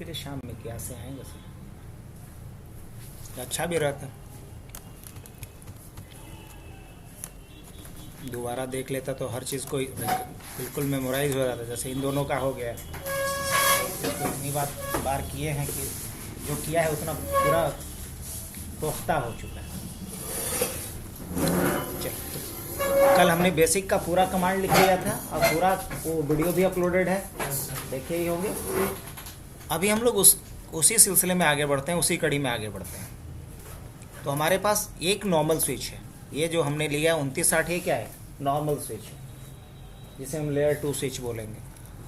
फिर शाम में क्या से आएंगे सर, अच्छा भी रहता। दोबारा देख लेता तो हर चीज़ को बिल्कुल मेमोराइज हो जाता। जैसे इन दोनों का हो गया, तो इतनी बार किए हैं कि जो किया है उतना पूरा पुख्ता हो चुका है। चल, तो कल हमने बेसिक का पूरा कमांड लिख लिया था और पूरा वो वीडियो भी अपलोडेड है, देखे ही होंगे। अभी हम लोग उसी सिलसिले में आगे बढ़ते हैं, उसी कड़ी में आगे बढ़ते हैं। तो हमारे पास एक नॉर्मल स्विच है, ये जो हमने लिया 2960, ये क्या है? नॉर्मल स्विच है, जिसे हम लेयर 2 स्विच बोलेंगे।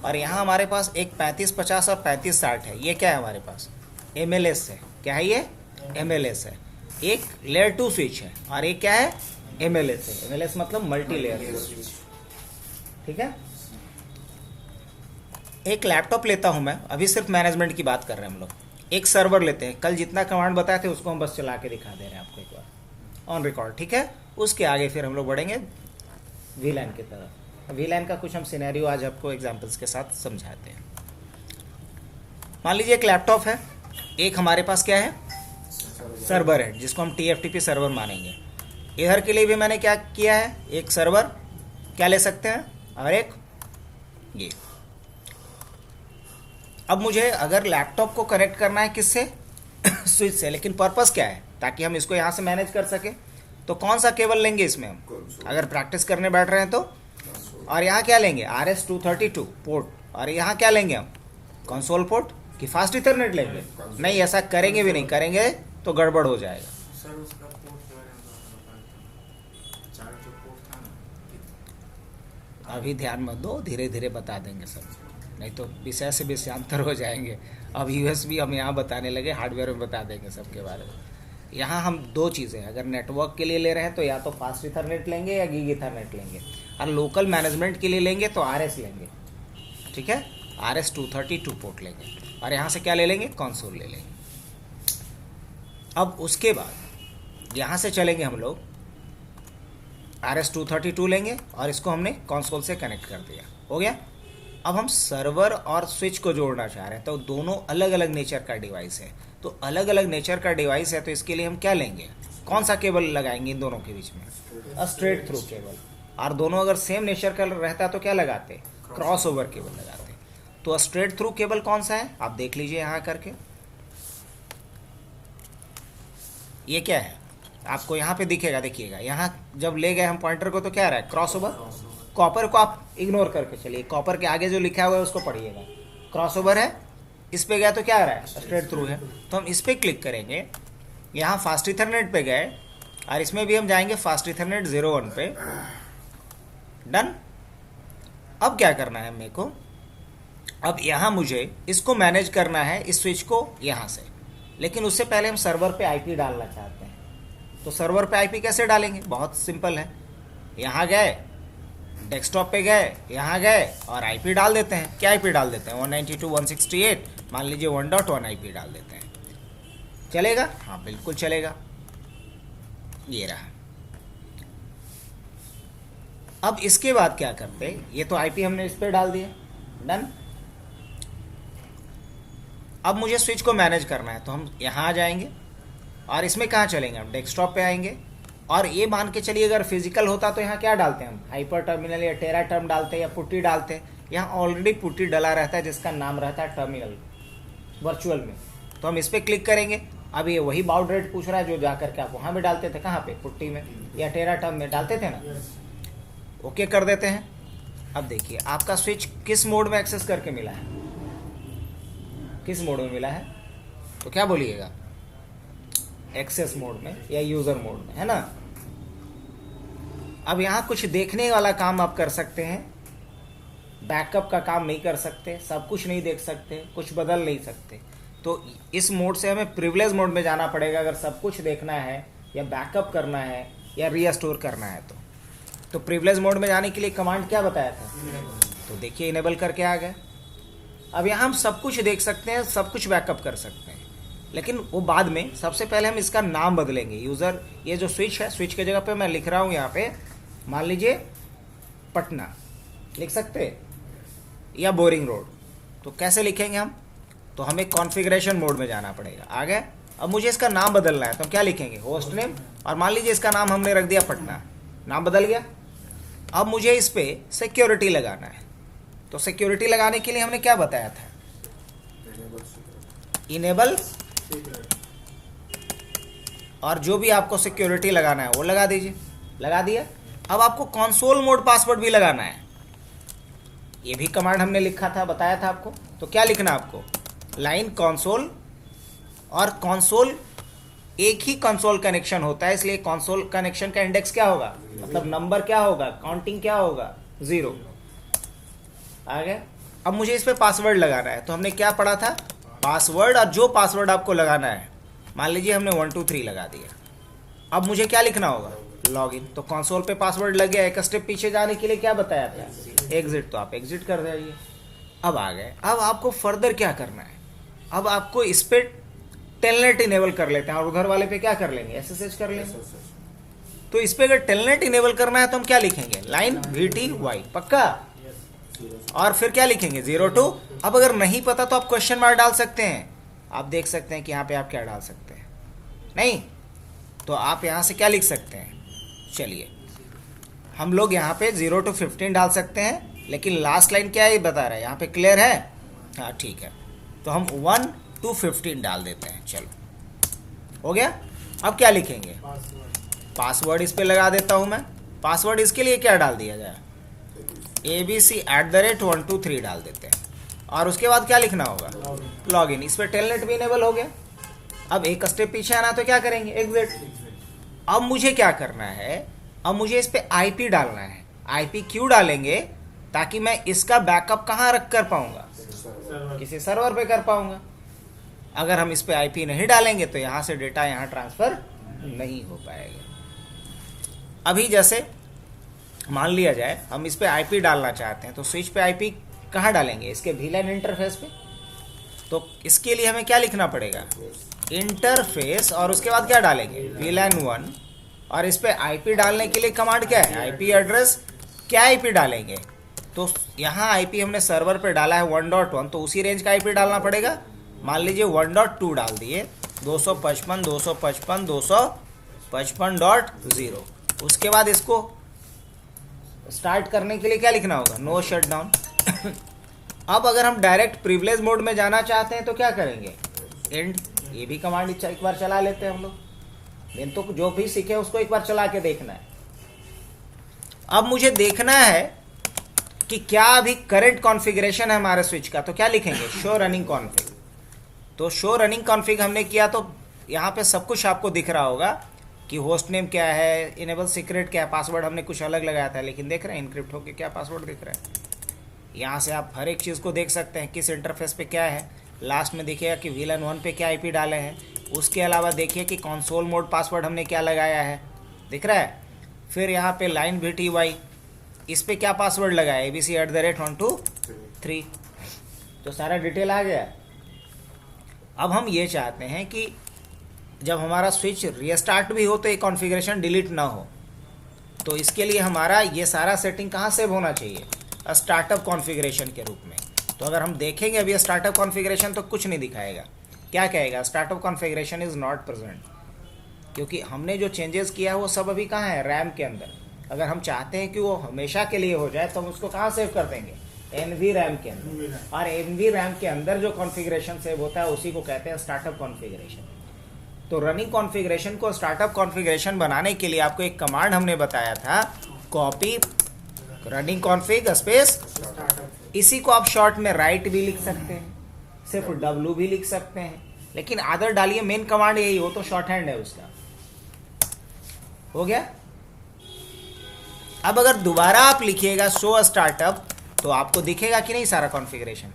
और यहाँ हमारे पास एक 3550 और 3560 है, ये क्या है हमारे पास? MLS है। क्या है ये? MLS है। एक लेयर 2 स्विच है और एक क्या है? MLS है। MLS मतलब मल्टी लेयर स्विच, ठीक है। एक लैपटॉप लेता हूं मैं, अभी सिर्फ मैनेजमेंट की बात कर रहे हैं हम लोग। एक सर्वर लेते हैं, कल जितना कमांड बताए थे उसको हम बस चला के दिखा दे रहे हैं आपको एक बार ऑन रिकॉर्ड, ठीक है। उसके आगे फिर हम लोग बढ़ेंगे VLAN की तरफ। VLAN का कुछ हम सिनेरियो आज आपको एग्जांपल्स के साथ समझाते हैं। मान लीजिए एक लैपटॉप है, एक हमारे पास क्या है? सर्वर है, जिसको हम TFTP सर्वर मानेंगे। इधर के लिए भी मैंने क्या किया है? एक सर्वर क्या ले सकते हैं और एक ये। अब मुझे अगर लैपटॉप को कनेक्ट करना है किससे? स्विच से, लेकिन पर्पस क्या है? ताकि हम इसको यहाँ से मैनेज कर सकें। तो कौन सा केबल लेंगे इसमें हम, अगर प्रैक्टिस करने बैठ रहे हैं तो? और यहाँ क्या लेंगे? RS-232 port. और यहाँ क्या लेंगे हम? कंसोल पोर्ट कि फास्ट इथरनेट लेंगे? नहीं, ऐसा करेंगे भी नहीं, करेंगे तो गड़बड़ हो जाएगा। सर उसका पोर्ट के बारे में बताइए। चार जो पोर्ट था ना, अभी ध्यान मत दो, धीरे धीरे बता देंगे सब, नहीं तो विषय से विषयांतर हो जाएंगे। अब USB हम यहाँ बताने लगे, हार्डवेयर में बता देंगे सबके बारे में। यहाँ हम दो चीज़ें, अगर नेटवर्क के लिए ले रहे हैं तो या तो फास्ट इथरनेट लेंगे या गीग इथरनेट लेंगे, और लोकल मैनेजमेंट के लिए लेंगे तो RS लेंगे, ठीक है। RS-232 पोर्ट लेंगे और यहाँ से क्या ले लेंगे? कंसोल ले लेंगे। अब उसके बाद यहाँ से चलेंगे हम लोग, RS-232 लेंगे और इसको हमने कंसोल से कनेक्ट कर दिया, हो गया। अब हम सर्वर और स्विच को जोड़ना चाह रहे हैं, तो दोनों अलग अलग नेचर का डिवाइस है। तो अलग अलग नेचर का डिवाइस है, तो इसके लिए हम क्या लेंगे? कौन सा केबल लगाएंगे इन दोनों के बीच में? Straight through cable. और दोनों अगर सेम नेचर का रहता तो क्या लगाते? क्रॉस ओवर केबल लगाते। तो स्ट्रेट थ्रू केबल कौन सा है आप देख लीजिए यहाँ करके। ये क्या है आपको यहाँ पे दिखेगा, देखिएगा। यहाँ जब ले गए हम पॉइंटर को तो क्या रहा है? Cross over. कॉपर को आप इग्नोर करके चलिए, कॉपर के आगे जो लिखा हुआ है उसको पढ़िएगा। क्रॉस ओवर है, इस पे गया तो क्या आ रहा है? स्ट्रेट थ्रू है। तो हम इस पे क्लिक करेंगे, यहाँ फास्ट इथरनेट पे गए और इसमें भी हम जाएंगे फास्ट इथरनेट 01 पे। डन। अब क्या करना है मेरे को? अब यहाँ मुझे इसको मैनेज करना है, इस स्विच को यहाँ से, लेकिन उससे पहले हम सर्वर पे IP डालना चाहते हैं। तो सर्वर पे IP कैसे डालेंगे? बहुत सिंपल है। यहाँ गए, डेस्कटॉप पे गए, यहाँ गए और IP डाल देते हैं। क्या IP डाल देते हैं? 192.168, मान लीजिए 1.1 IP डाल देते हैं। चलेगा? हाँ बिल्कुल चलेगा। ये रहा। अब इसके बाद क्या करते हैं? ये तो IP हमने इस पे डाल दिया, डन। अब मुझे स्विच को मैनेज करना है, तो हम यहाँ आ जाएंगे और इसमें कहाँ चलेंगे? हम डेस्कटॉप पे आएंगे। और ये मान के चलिए अगर फिजिकल होता तो यहाँ क्या डालते हैं हम? हाइपर टर्मिनल या टेरा टर्म डालते हैं या पुट्टी डालते हैं। यहाँ ऑलरेडी पुट्टी डला रहता है जिसका नाम रहता है टर्मिनल वर्चुअल में। तो हम इस पर क्लिक करेंगे। अब ये वही बाउड रेट पूछ रहा है जो जाकर के आप वहाँ भी डालते थे, कहाँ पे? पुट्टी में या टेरा टर्म में डालते थे ना। ओके कर देते हैं। अब देखिए आपका स्विच किस मोड में एक्सेस करके मिला है? किस मोड में मिला है? तो क्या बोलिएगा? एक्सेस मोड में या यूजर मोड में, है ना। अब यहाँ कुछ देखने वाला काम आप कर सकते हैं, बैकअप का काम नहीं कर सकते, सब कुछ नहीं देख सकते, कुछ बदल नहीं सकते। तो इस मोड से हमें प्रिविलेज मोड में जाना पड़ेगा अगर सब कुछ देखना है या बैकअप करना है या रीस्टोर करना है। तो प्रिविलेज मोड में जाने के लिए कमांड क्या बताया था? तो देखिए इनेबल करके आ गए। अब यहाँ हम सब कुछ देख सकते हैं, सब कुछ बैकअप कर सकते हैं, लेकिन वो बाद में। सबसे पहले हम इसका नाम बदलेंगे। यूज़र, ये जो स्विच है, स्विच के जगह पे मैं लिख रहा हूँ यहाँ पे, मान लीजिए पटना लिख सकते हैं या बोरिंग रोड। तो कैसे लिखेंगे हम? तो हमें कॉन्फ़िगरेशन मोड में जाना पड़ेगा। आ गया। अब मुझे इसका नाम बदलना है तो हम क्या लिखेंगे, होस्ट नेम, और मान लीजिए इसका नाम हमने रख दिया पटना, नाम बदल गया। अब मुझे इस पर सिक्योरिटी लगाना है, तो सिक्योरिटी लगाने के लिए हमने क्या बताया था, इनेबल, और जो भी आपको सिक्योरिटी लगाना है वो लगा दीजिए। लगा दिया। अब आपको कंसोल मोड पासवर्ड भी लगाना है, ये भी कमांड हमने लिखा था, बताया था आपको। तो क्या लिखना है आपको, लाइन कंसोल, और कंसोल एक ही कंसोल कनेक्शन होता है, इसलिए कंसोल कनेक्शन का इंडेक्स क्या होगा, मतलब नंबर क्या होगा, काउंटिंग क्या होगा, 0। आ गया। अब मुझे इस पे पासवर्ड लगाना है, तो हमने क्या पढ़ा था, पासवर्ड, और जो पासवर्ड आपको लगाना है, मान लीजिए हमने 1 2 3 लगा दिया। अब मुझे क्या लिखना होगा, लॉगिन। तो कंसोल पे पासवर्ड लग गया। एक स्टेप पीछे जाने के लिए क्या बताया था, एग्जिट, तो आप एग्जिट कर दीजिए। अब आ गए। अब आपको फर्दर क्या करना है, अब आपको इस पे टेलनेट इनेबल कर लेते हैं, और उधर वाले पे क्या कर लेंगे, एसएसएच कर लेंगे। तो इस पे अगर टेलनेट इनेबल करना है तो हम क्या लिखेंगे, लाइन VTY, पक्का, और फिर क्या लिखेंगे, 0 2। अब अगर नहीं पता तो आप क्वेश्चन मार्क डाल सकते हैं। आप देख सकते हैं कि यहाँ पे आप क्या डाल सकते हैं, नहीं तो आप यहाँ से क्या लिख सकते हैं, चलिए हम लोग यहाँ पे 0 to 15 डाल सकते हैं, लेकिन लास्ट लाइन क्या है ये बता रहा है, यहाँ पे क्लियर है, हाँ ठीक है। तो हम 1 to 15 डाल देते हैं, चलो हो गया। अब क्या लिखेंगे, पासवर्ड इस पे लगा देता हूँ मैं। पासवर्ड इसके लिए क्या डाल दिया जाए, ABC@1 2 3 डाल देते हैं, और उसके बाद क्या लिखना होगा, लॉगिन। इस पर टेलनेट भी इनेबल हो गया। अब एक स्टेप पीछे आना, तो क्या करेंगे, एग्जिट। अब मुझे क्या करना है, अब मुझे इस पे IP डालना है। IP क्यों डालेंगे, ताकि मैं इसका बैकअप कहाँ रख कर पाऊंगा, किसी सर्वर पे कर पाऊंगा। अगर हम इस पे IP नहीं डालेंगे तो यहाँ से डेटा यहाँ ट्रांसफर नहीं हो पाएगा। अभी जैसे मान लिया जाए हम इस पे IP डालना चाहते हैं, तो स्विच पे IP कहाँ डालेंगे, इसके VLAN इंटरफेस पे। तो इसके लिए हमें क्या लिखना पड़ेगा, इंटरफेस, और उसके बाद क्या डालेंगे, VLAN 1, और इस पे IP डालने के लिए कमांड क्या है, IP एड्रेस, क्या IP डालेंगे। तो यहाँ IP हमने सर्वर पे डाला है 1.1, तो उसी रेंज का IP डालना पड़ेगा। मान लीजिए 1.2 डाल दिए, 255.255.255.0। उसके बाद इसको स्टार्ट करने के लिए क्या लिखना होगा, नो शटडाउन। अब अगर हम डायरेक्ट प्रिविलेज मोड में जाना चाहते हैं तो क्या करेंगे, एंड। ये भी कमांड एक बार चला लेते हैं हम लोग, दिन तो जो भी सीखे उसको एक बार चला के देखना है। अब मुझे देखना है कि क्या अभी करंट कॉन्फ़िगरेशन है हमारे स्विच का, तो क्या लिखेंगे, शो रनिंग कॉन्फ़िग। तो शो रनिंग कॉन्फ़िग हमने किया, तो यहाँ पे सब कुछ आपको दिख रहा होगा कि होस्ट नेम क्या है, इनेबल सीक्रेट क्या है, पासवर्ड हमने कुछ अलग लगाया था, लेकिन देख रहे हैं इनक्रिप्ट होके क्या पासवर्ड दिख रहा है। यहाँ से आप हर एक चीज़ को देख सकते हैं, किस इंटरफेस पे क्या है। लास्ट में देखिएगा कि VLAN 1 पे क्या IP डाले हैं। उसके अलावा देखिए कि कंसोल मोड पासवर्ड हमने क्या लगाया है, दिख रहा है। फिर यहाँ पे लाइन VTY, इस पे क्या पासवर्ड लगाया, ABC@1 2 3। तो सारा डिटेल आ गया। अब हम ये चाहते हैं कि जब हमारा स्विच रीस्टार्ट भी हो तो ये कॉन्फ़िगरेशन डिलीट ना हो। तो इसके लिए हमारा ये सारा सेटिंग कहाँ सेव होना चाहिए, स्टार्टअप कॉन्फ़िगरेशन के रूप में। तो अगर हम देखेंगे अभी स्टार्टअप कॉन्फ़िगरेशन तो कुछ नहीं दिखाएगा, क्या कहेगा, startup configuration is not present, क्योंकि हमने जो चेंजेस किया है वो सब अभी कहाँ है, रैम के अंदर। अगर हम चाहते हैं कि वो हमेशा के लिए हो जाए तो हम उसको कहाँ सेव कर देंगे, NV रैम के अंदर। और NV रैम के अंदर जो कॉन्फ़िगरेशन सेव होता है उसी को कहते हैं स्टार्टअप कॉन्फ़िगरेशन। तो रनिंग कॉन्फ़िगरेशन को स्टार्टअप कॉन्फ़िगरेशन बनाने के लिए आपको एक कमांड हमने बताया था, कॉपी रनिंग कॉन्फ़िग स्पेस। इसी को आप शॉर्ट में राइट भी लिख सकते हैं, सिर्फ W भी लिख सकते हैं, लेकिन आदर डालिए, मेन कमांड यही हो तो शॉर्ट हैंड है उसका। हो गया। अब अगर दोबारा आप लिखिएगा शो स्टार्टअप, तो आपको दिखेगा कि नहीं सारा कॉन्फ़िगरेशन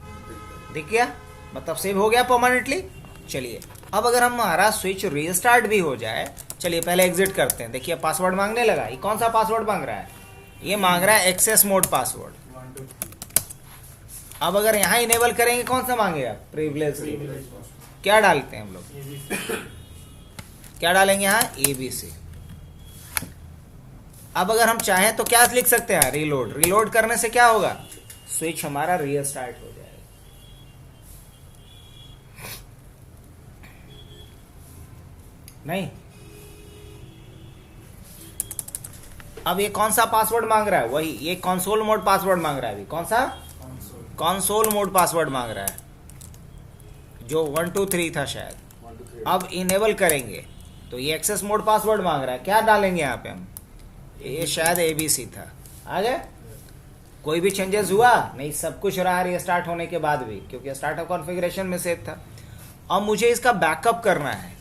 दिख गया, मतलब सेव हो गया परमानेंटली। चलिए अब अगर हमारा स्विच रीस्टार्ट भी हो जाए, चलिए पहले एग्जिट करते हैं। देखिए पासवर्ड मांगने लगा, ये कौन सा पासवर्ड मांग रहा है, ये मांग रहा है एक्सेस मोड पासवर्ड। अब अगर यहाँ इनेबल करेंगे कौन सा मांगेगा, प्रिविलेज। क्या डालते हैं हम लोग, क्या डालेंगे यहाँ, ABC। अब अगर हम चाहें तो क्या लिख सकते हैं, रीलोड। रीलोड करने से क्या होगा, स्विच हमारा रीस्टार्ट हो जाएगा। नहीं, अब ये कौन सा पासवर्ड मांग रहा है? वही ये कंसोल मोड पासवर्ड मांग रहा है। अभी कौन सा कंसोल मोड पासवर्ड मांग रहा है, जो 1 2 3 था शायद। 1 2 3 अब इनेबल करेंगे तो ये एक्सेस मोड पासवर्ड मांग रहा है। क्या डालेंगे यहाँ पे हम? ये शायद ABC था। आ गया? कोई भी चेंजेस हुआ नहीं? सब कुछ रहा रीस्टार्ट होने के बाद भी, क्योंकि स्टार्टअप कॉन्फ़िगरेशन में सेव था। अब मुझे इसका बैकअप करना है,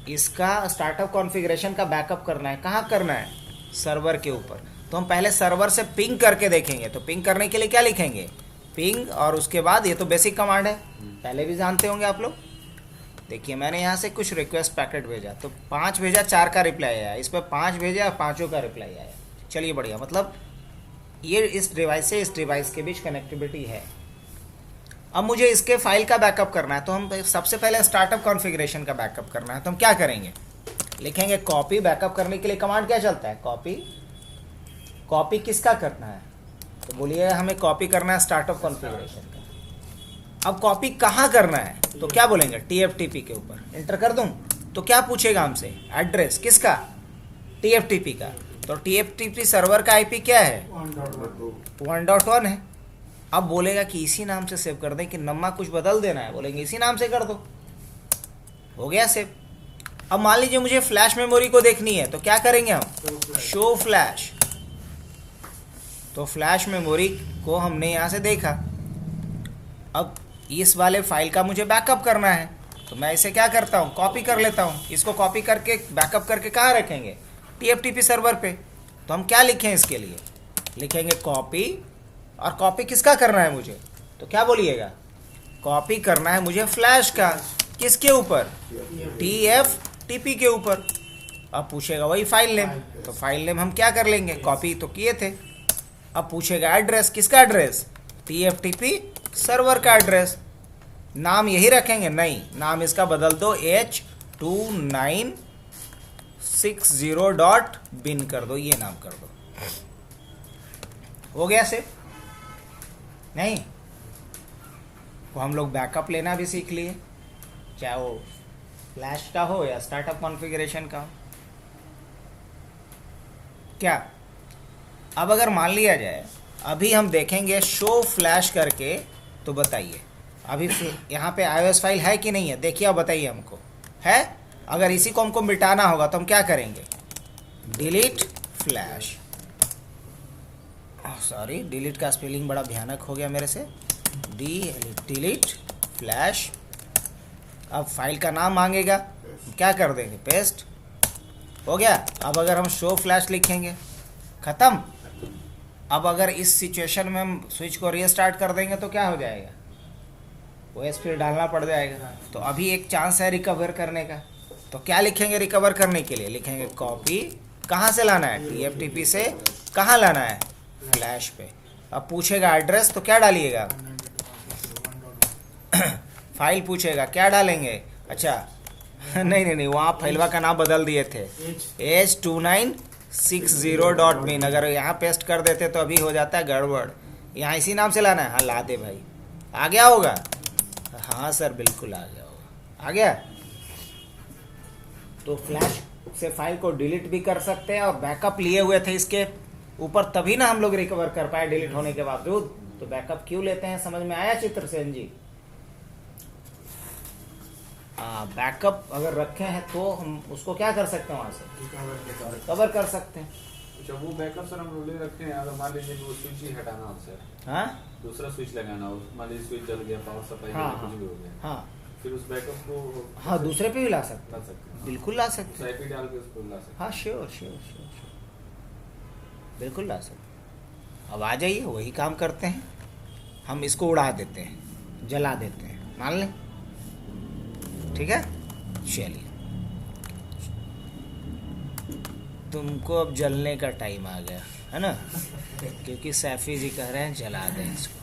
इसका स्टार्टअप कॉन्फ़िगरेशन का बैकअप करना है। कहाँ करना है? सर्वर के ऊपर। तो हम पहले सर्वर से पिंग करके देखेंगे। तो पिंग करने के लिए क्या लिखेंगे? पिंग, और उसके बाद ये तो बेसिक कमांड है, पहले भी जानते होंगे आप लोग। देखिए मैंने यहाँ से कुछ रिक्वेस्ट पैकेट भेजा, तो 5 भेजा, 4 का रिप्लाई आया। इस पर 5 भेजा, 5 का रिप्लाई आया। चलिए बढ़िया, मतलब ये इस डिवाइस से इस डिवाइस के बीच कनेक्टिविटी है। अब मुझे इसके फाइल का बैकअप करना है, तो हम सबसे पहले स्टार्टअप कॉन्फ़िगरेशन का बैकअप करना है। तो हम क्या करेंगे? लिखेंगे कॉपी। बैकअप करने के लिए कमांड क्या चलता है? कॉपी। कॉपी किसका करना है? तो बोलिए हमें कॉपी करना है स्टार्टअप कॉन्फ़िगरेशन का। अब कॉपी कहाँ करना है? तो क्या बोलेंगे? TFTP के ऊपर। एंटर कर दूं तो क्या पूछेगा हमसे? एड्रेस किसका? TFTP का। तो TFTP सर्वर का IP क्या है? 1.1 है। अब बोलेगा कि इसी नाम से सेव कर दें कि नम्मा कुछ बदल देना है, बोलेंगे इसी नाम से कर दो। हो गया सेव। अब मान लीजिए मुझे फ्लैश मेमोरी को देखनी है, तो क्या करेंगे हम? Show flash. तो फ्लैश मेमोरी को हमने यहाँ से देखा। अब इस वाले फाइल का मुझे बैकअप करना है, तो मैं इसे क्या करता हूँ? कॉपी कर लेता हूँ। इसको कॉपी करके बैकअप करके कहाँ रखेंगे? TFTP सर्वर पे। तो हम क्या लिखें इसके लिए? लिखेंगे कॉपी। और कॉपी किसका करना है मुझे? तो क्या बोलिएगा? कॉपी करना है मुझे फ्लैश का। किसके ऊपर? TFTP के ऊपर। अब पूछेगा वही फाइल नेम, तो फाइल नेम हम क्या कर लेंगे? कॉपी तो किए थे। अब पूछेगा एड्रेस, किसका एड्रेस? TFTP सर्वर का एड्रेस। नाम यही रखेंगे? नहीं, नाम इसका बदल दो, h2960.bin कर दो, ये नाम कर दो। हो गया से? नहीं, वो हम लोग बैकअप लेना भी सीख लिए, चाहे वो फ्लैश का हो या स्टार्टअप कॉन्फ़िगरेशन का हो। क्या अब अगर मान लिया जाए, अभी हम देखेंगे शो फ्लैश करके, तो बताइए अभी यहाँ पे iOS फाइल है कि नहीं है? देखिए अब बताइए हमको, है? अगर इसी को हमको मिटाना होगा तो हम क्या करेंगे? Delete flash. सॉरी, डिलीट का स्पेलिंग बड़ा भयानक हो गया मेरे से। Delete flash. अब फाइल का नाम मांगेगा, क्या कर देंगे? पेस्ट। हो गया। अब अगर हम शो फ्लैश लिखेंगे, ख़त्म। अब अगर इस सिचुएशन में हम स्विच को रीस्टार्ट कर देंगे तो क्या हो जाएगा? OS फिर डालना पड़ जाएगा। तो अभी एक चांस है रिकवर करने का। तो क्या लिखेंगे रिकवर करने के लिए? लिखेंगे कॉपी। कहाँ से लाना है? TFTP से। कहाँ लाना है? फ्लैश पे। अब पूछेगा एड्रेस, तो क्या डालिएगा? फाइल पूछेगा, क्या डालेंगे? अच्छा नहीं, वहाँ फाइलवा का नाम बदल दिए थे, h2960.bin। अगर यहाँ पेस्ट कर देते तो अभी हो जाता है गड़बड़। यहाँ इसी नाम से लाना है। हाँ ला दे भाई। आ गया होगा? हाँ सर बिल्कुल आ गया होगा। आ गया? तो फ्लैश से फाइल को डिलीट भी कर सकते हैं, और बैकअप लिए हुए थे इसके ऊपर, तभी ना हम लोग रिकवर कर पाए डिलीट होने के बावजूद। तो बैकअप क्यों लेते हैं? समझ में आया चित्रसेन जी? बैकअप अगर रखे हैं तो हम उसको क्या कर सकते हैं? वहाँ से रिकवर कर सकते हैं। अच्छा, वो बैकअप सर हम ले रखे हैं। अगर मान लीजिए वो स्विच ही हटाना हो सर, हाँ, दूसरा स्विच लगाना हो, मान लीजिए स्विच जल गया, पावर सप्लाई हाँ, कुछ भी हो गया, हाँ, फिर उस बैकअप को हाँ, दूसरे पे भी ला सकते ला हैं। सकते हैं। बिल्कुल ला सकते हैं। IP डाल के उसको ला सकते हाँ श्योर, बिल्कुल ला सकते हैं। अब आ जाइए, वही काम करते हैं हम। इसको उड़ा देते हैं, जला देते हैं, मान लें। ठीक है, चलिए। तुमको अब जलने का टाइम आ गया है ना, क्योंकि सैफी जी कह रहे हैं जला दें इसको।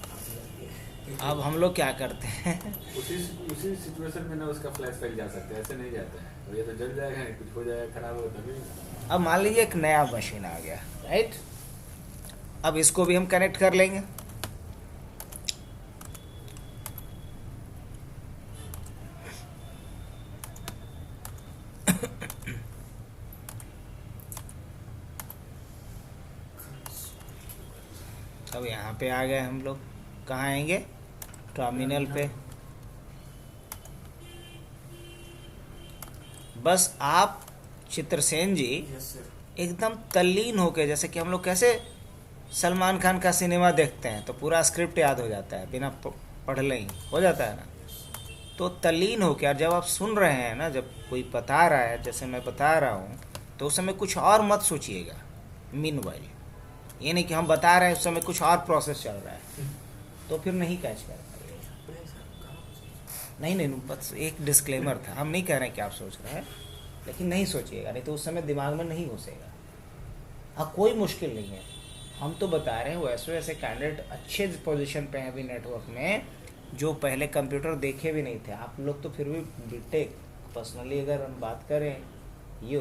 अब हम लोग क्या करते हैं? उसी सिचुएशन में ना उसका फ्लैश फाइल जा सकता है, ऐसे नहीं जाता है। और ये तो जल जाएगा, कुछ हो जाएगा, खराब होगा तभी। अब मान लीजिए एक नया मशीन आ गया, राइट? अब इसको भी हम कनेक्ट कर लेंगे। यहाँ पे आ गए हम लोग। कहाँ आएंगे? टर्मिनल पे। बस आप चित्रसेन जी यस सर। एकदम तल्लीन होके, जैसे कि हम लोग कैसे सलमान खान का सिनेमा देखते हैं तो पूरा स्क्रिप्ट याद हो जाता है, बिना पढ़ ले ही हो जाता है ना, तो तल्लीन हो के, और जब आप सुन रहे हैं ना, जब कोई बता रहा है जैसे मैं बता रहा हूँ, तो उस समय कुछ और मत सोचिएगा। मीनवाइल ये नहीं कि हम बता रहे हैं उस समय कुछ और प्रोसेस चल रहा है, तो फिर नहीं कैच कर पाइएगा। नहीं नहीं, बस एक डिस्क्लेमर था, हम नहीं कह रहे हैं कि आप सोच रहे हैं, लेकिन नहीं सोचिएगा, नहीं तो उस समय दिमाग में नहीं घुसेगा। हाँ, कोई मुश्किल नहीं है, हम तो बता रहे हैं वैसे वैसे कैंडिडेट अच्छे पोजीशन पे हैं अभी नेटवर्क में, जो पहले कंप्यूटर देखे भी नहीं थे। आप लोग तो फिर भी बीटेक, पर्सनली अगर हम बात करें यो,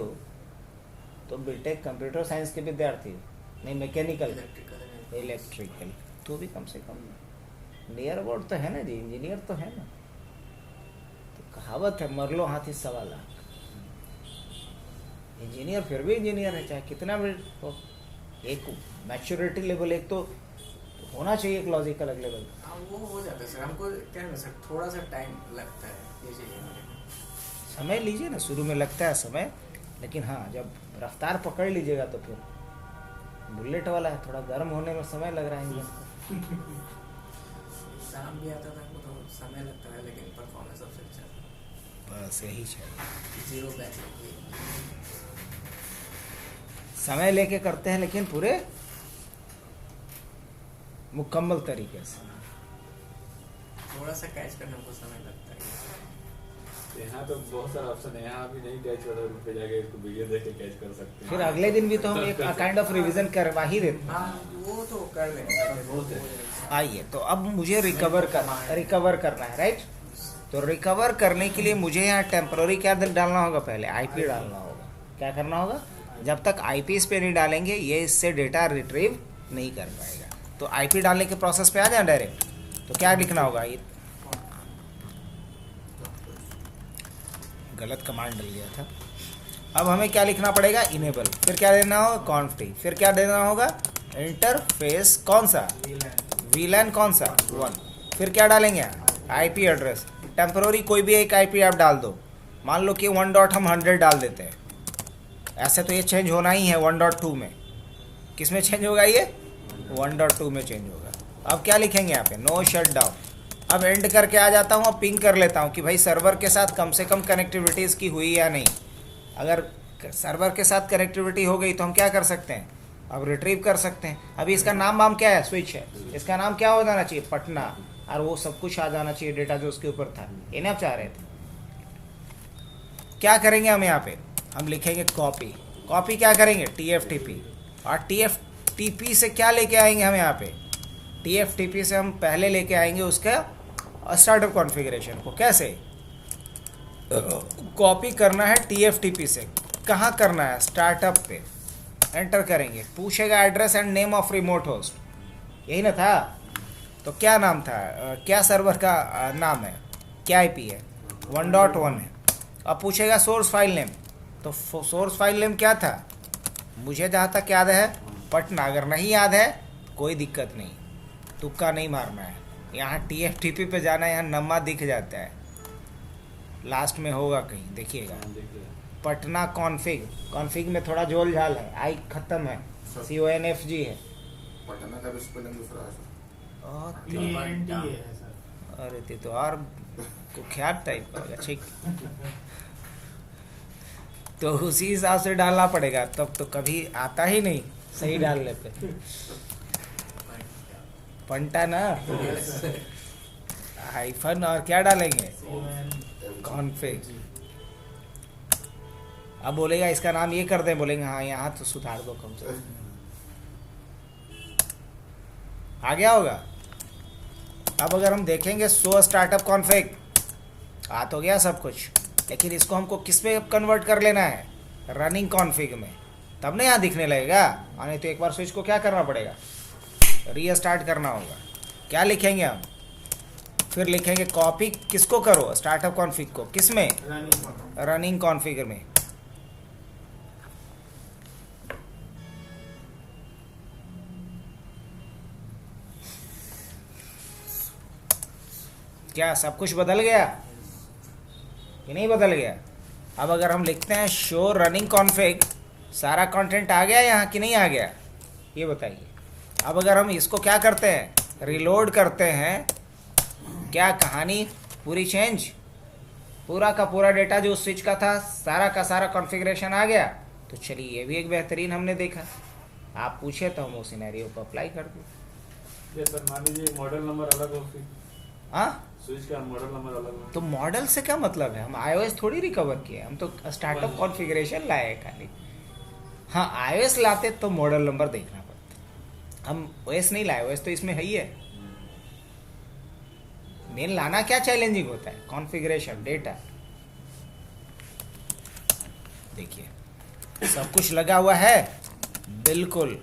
तो बीटेक कंप्यूटर साइंस के विद्यार्थी, नहीं मैकेनिकल, इलेक्ट्रिकल, तो भी कम से कम नियर अबाउट तो है ना जी, इंजीनियर तो है ना। तो कहावत है, मर लो हाथी सवा लाख। इंजीनियर फिर भी इंजीनियर है, चाहे कितना भी हो। एक मैच्योरिटी लेवल एक तो होना चाहिए, एक लॉजिकल लेवल। हाँ वो हो जाता है सर, हमको क्या है ना सर, थोड़ा सा टाइम लगता है ये चीज़ें में। समय लीजिए ना, शुरू में लगता है समय, लेकिन हाँ जब रफ्तार पकड़ लीजिएगा तो फिर बुलेट वाला है, थोड़ा गर्म होने में समय लग रहा है इंजन को। एग्जाम भी आता था हमको तो समय लगता है, लेकिन परफॉर्मेंस सबसे अच्छा था। बस यही चाहिए, 0 बैक। समय लेके करते हैं लेकिन पूरे मुकम्मल तरीके से। थोड़ा सा कैच करने को समय लगता है। यहाँ तो बहुत सारा ऑप्शन है, यहाँ भी नहीं कैच कर रहे पे जाके इसको वीडियो देख के कैच कर सकते हैं। फिर अगले दिन भी तो हम एक काइंड ऑफ रिवीजन करवा ही देते हैं। हाँ वो तो कर लेंगे। आइए, तो अब मुझे रिकवर करना है, राइट। तो रिकवर करने के लिए मुझे यहाँ टेम्पररी क्या डालना होगा? पहले आईपी डालना होगा। क्या करना होगा? जब तक आईपी इस पे नहीं डालेंगे ये इससे डेटा रिट्रीव नहीं कर पाएगा। तो आईपी डालने के प्रोसेस पे आ जाए डायरेक्ट। तो क्या लिखना होगा? ये गलत कमांड डल गया था। अब हमें क्या लिखना पड़ेगा? इनेबल। फिर क्या देना होगा? कॉन्फिग। फिर क्या देना होगा? इंटरफेस कौन सा? वीलैन कौन सा? 1। फिर क्या डालेंगे? IP address. टेम्पररी कोई भी एक आईपी आप डाल दो। मान लो कि 1. हम 100 डाल देते हैं। ऐसे तो ये चेंज होना ही है 1.2 में। किस में चेंज होगा ये? 1.2 में चेंज होगा। अब क्या लिखेंगे यहाँ पे? No shut down. अब एंड करके आ जाता हूँ और पिंग कर लेता हूँ कि भाई सर्वर के साथ कम से कम कनेक्टिविटी इसकी हुई या नहीं। अगर सर्वर के साथ कनेक्टिविटी हो गई तो हम क्या कर सकते हैं? अब रिट्रीव कर सकते हैं। अभी इसका नाम क्या है? स्विच है। इसका नाम क्या हो जाना चाहिए? पटना। और वो सब कुछ आ जाना चाहिए डेटा जो उसके ऊपर था। इन्हें आप चाह रहे थे। क्या करेंगे हम यहाँ पे? हम लिखेंगे कॉपी। कॉपी क्या करेंगे? TFTP। और TFTP से क्या लेके आएंगे हम यहाँ पे? TFTP से हम पहले लेके आएंगे उसका स्टार्टअप कॉन्फ़िगरेशन को। कैसे? कॉपी करना है TFTP से। कहाँ करना है? स्टार्टअप पे एंटर करेंगे। पूछेगा address and name of remote host. यही ना था? तो क्या नाम था? क्या सर्वर का नाम है? क्या IP है? 1.1 है। अब पूछेगा सोर्स फाइल नेम। तो सोर्स फाइल नेम क्या था? मुझे जहाँ तक याद है पटना। अगर नहीं याद है कोई दिक्कत नहीं, तुक्का नहीं मारना है। यहाँ TFTP पे जाना है, यहाँ नम्मा दिख जाता है, लास्ट में होगा कहीं, देखिएगा। पटना कॉन्फिग। कॉन्फिग में थोड़ा झोल झाल है, आई खत्म है, CONFG है। पटना का भी स्पेलिंग दूसरा है अरे ते तो और कुख्यात टाइप का होगा। ठीक, तो उसी हिसाब से डालना पड़ेगा, तब तो कभी आता ही नहीं सही डालने पे। पंटा ना, हाइफन और क्या डालेंगे? कॉन्फिग। अब बोलेगा इसका नाम ये कर दें, बोलेंगे हाँ यहाँ तो सुधार दो कम से कम। आ गया होगा। अब अगर हम देखेंगे शो स्टार्टअप कॉन्फिग, आ तो गया सब कुछ, लेकिन इसको हमको किस में कन्वर्ट कर लेना है? रनिंग कॉन्फिग में, तब ना यहाँ दिखने लगेगा। और नहीं तो एक बार स्विच को क्या करना पड़ेगा? रीस्टार्ट करना होगा। क्या लिखेंगे हम? फिर लिखेंगे कॉपी किसको करो? स्टार्टअप कॉन्फिग को। किस में? रनिंग कॉन्फिग में। क्या सब कुछ बदल गया कि नहीं बदल गया? अब अगर हम लिखते हैं शो रनिंग कॉन्फ़िग, सारा कंटेंट आ गया यहाँ कि नहीं आ गया, ये बताइए। अब अगर हम इसको क्या करते हैं, रिलोड करते हैं, क्या कहानी पूरी चेंज, पूरा का पूरा डेटा जो स्विच का था सारा का सारा कॉन्फ़िगरेशन आ गया। तो चलिए ये भी एक बेहतरीन हमने देखा। आप पूछे तो हम उस सिनेरियो को अप्लाई कर दें। ये सर मान लीजिए मॉडल नंबर अलग हो, फिर हाँ, स्विच का मॉडल नंबर अलग हो। तो मॉडल से क्या मतलब है? हम iOS थोड़ी रिकवर किए, हम तो स्टार्टअप कॉन्फ़िगरेशन लाए हैं खाली। हाँ, iOS लाते तो मॉडल नंबर देखना पड़ता, हम OS नहीं लाए, OS तो इसमें है ही है। मेन लाना क्या चैलेंजिंग होता है, कॉन्फ़िगरेशन डेटा। देखिए सब कुछ लगा हुआ है, बिल्कुल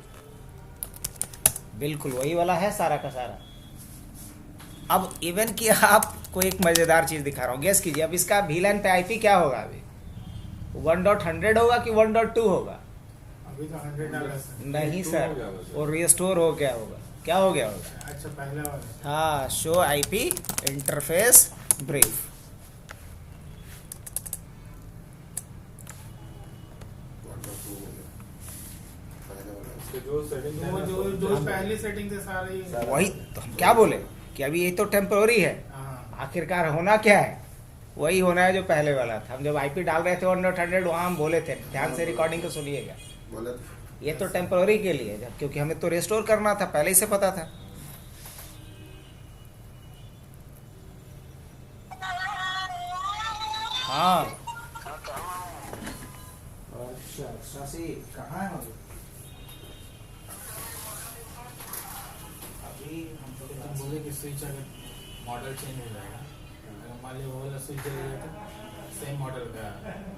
बिल्कुल वही वाला है सारा का सारा। अब इवन कि आपको एक मज़ेदार चीज़ दिखा रहा हूँ, गेस कीजिए। अब इसका VLAN पे IP क्या होगा? अभी 1.100 होगा कि 1.2 होगा? अभी तो 100 डाला सर। नहीं हो सर, गया बस। वो रिस्टोर हो गया होगा। क्या हो गया होगा? अच्छा, पहले वाला। हाँ, शो IP इंटरफेस ब्रीफ। उसके जो सेटिंग तो वो जो पहली सेटिंग थे सारे ही। वही तो हम क्या बोले कि अभी ये तो टेम्पोररी है, हाँ, आखिरकार होना क्या है, वही होना है जो पहले वाला था। हम जब IP डाल रहे थे 1.100, वहाँ हम बोले थे, ध्यान से रिकॉर्डिंग को सुनिएगा, बोले थे। ये तो टेम्पोररी के लिए, जब क्योंकि हमें तो रिस्टोर करना था, पहले ही से पता था। हाँ, अच्छा शशि कहाँ है? अभी हम तो हम बोले कि स्विच अगर मॉडल चेंज हो जाएगा, अगर मान लीजिए वो वाला स्विच चलेगा तो सेम मॉडल का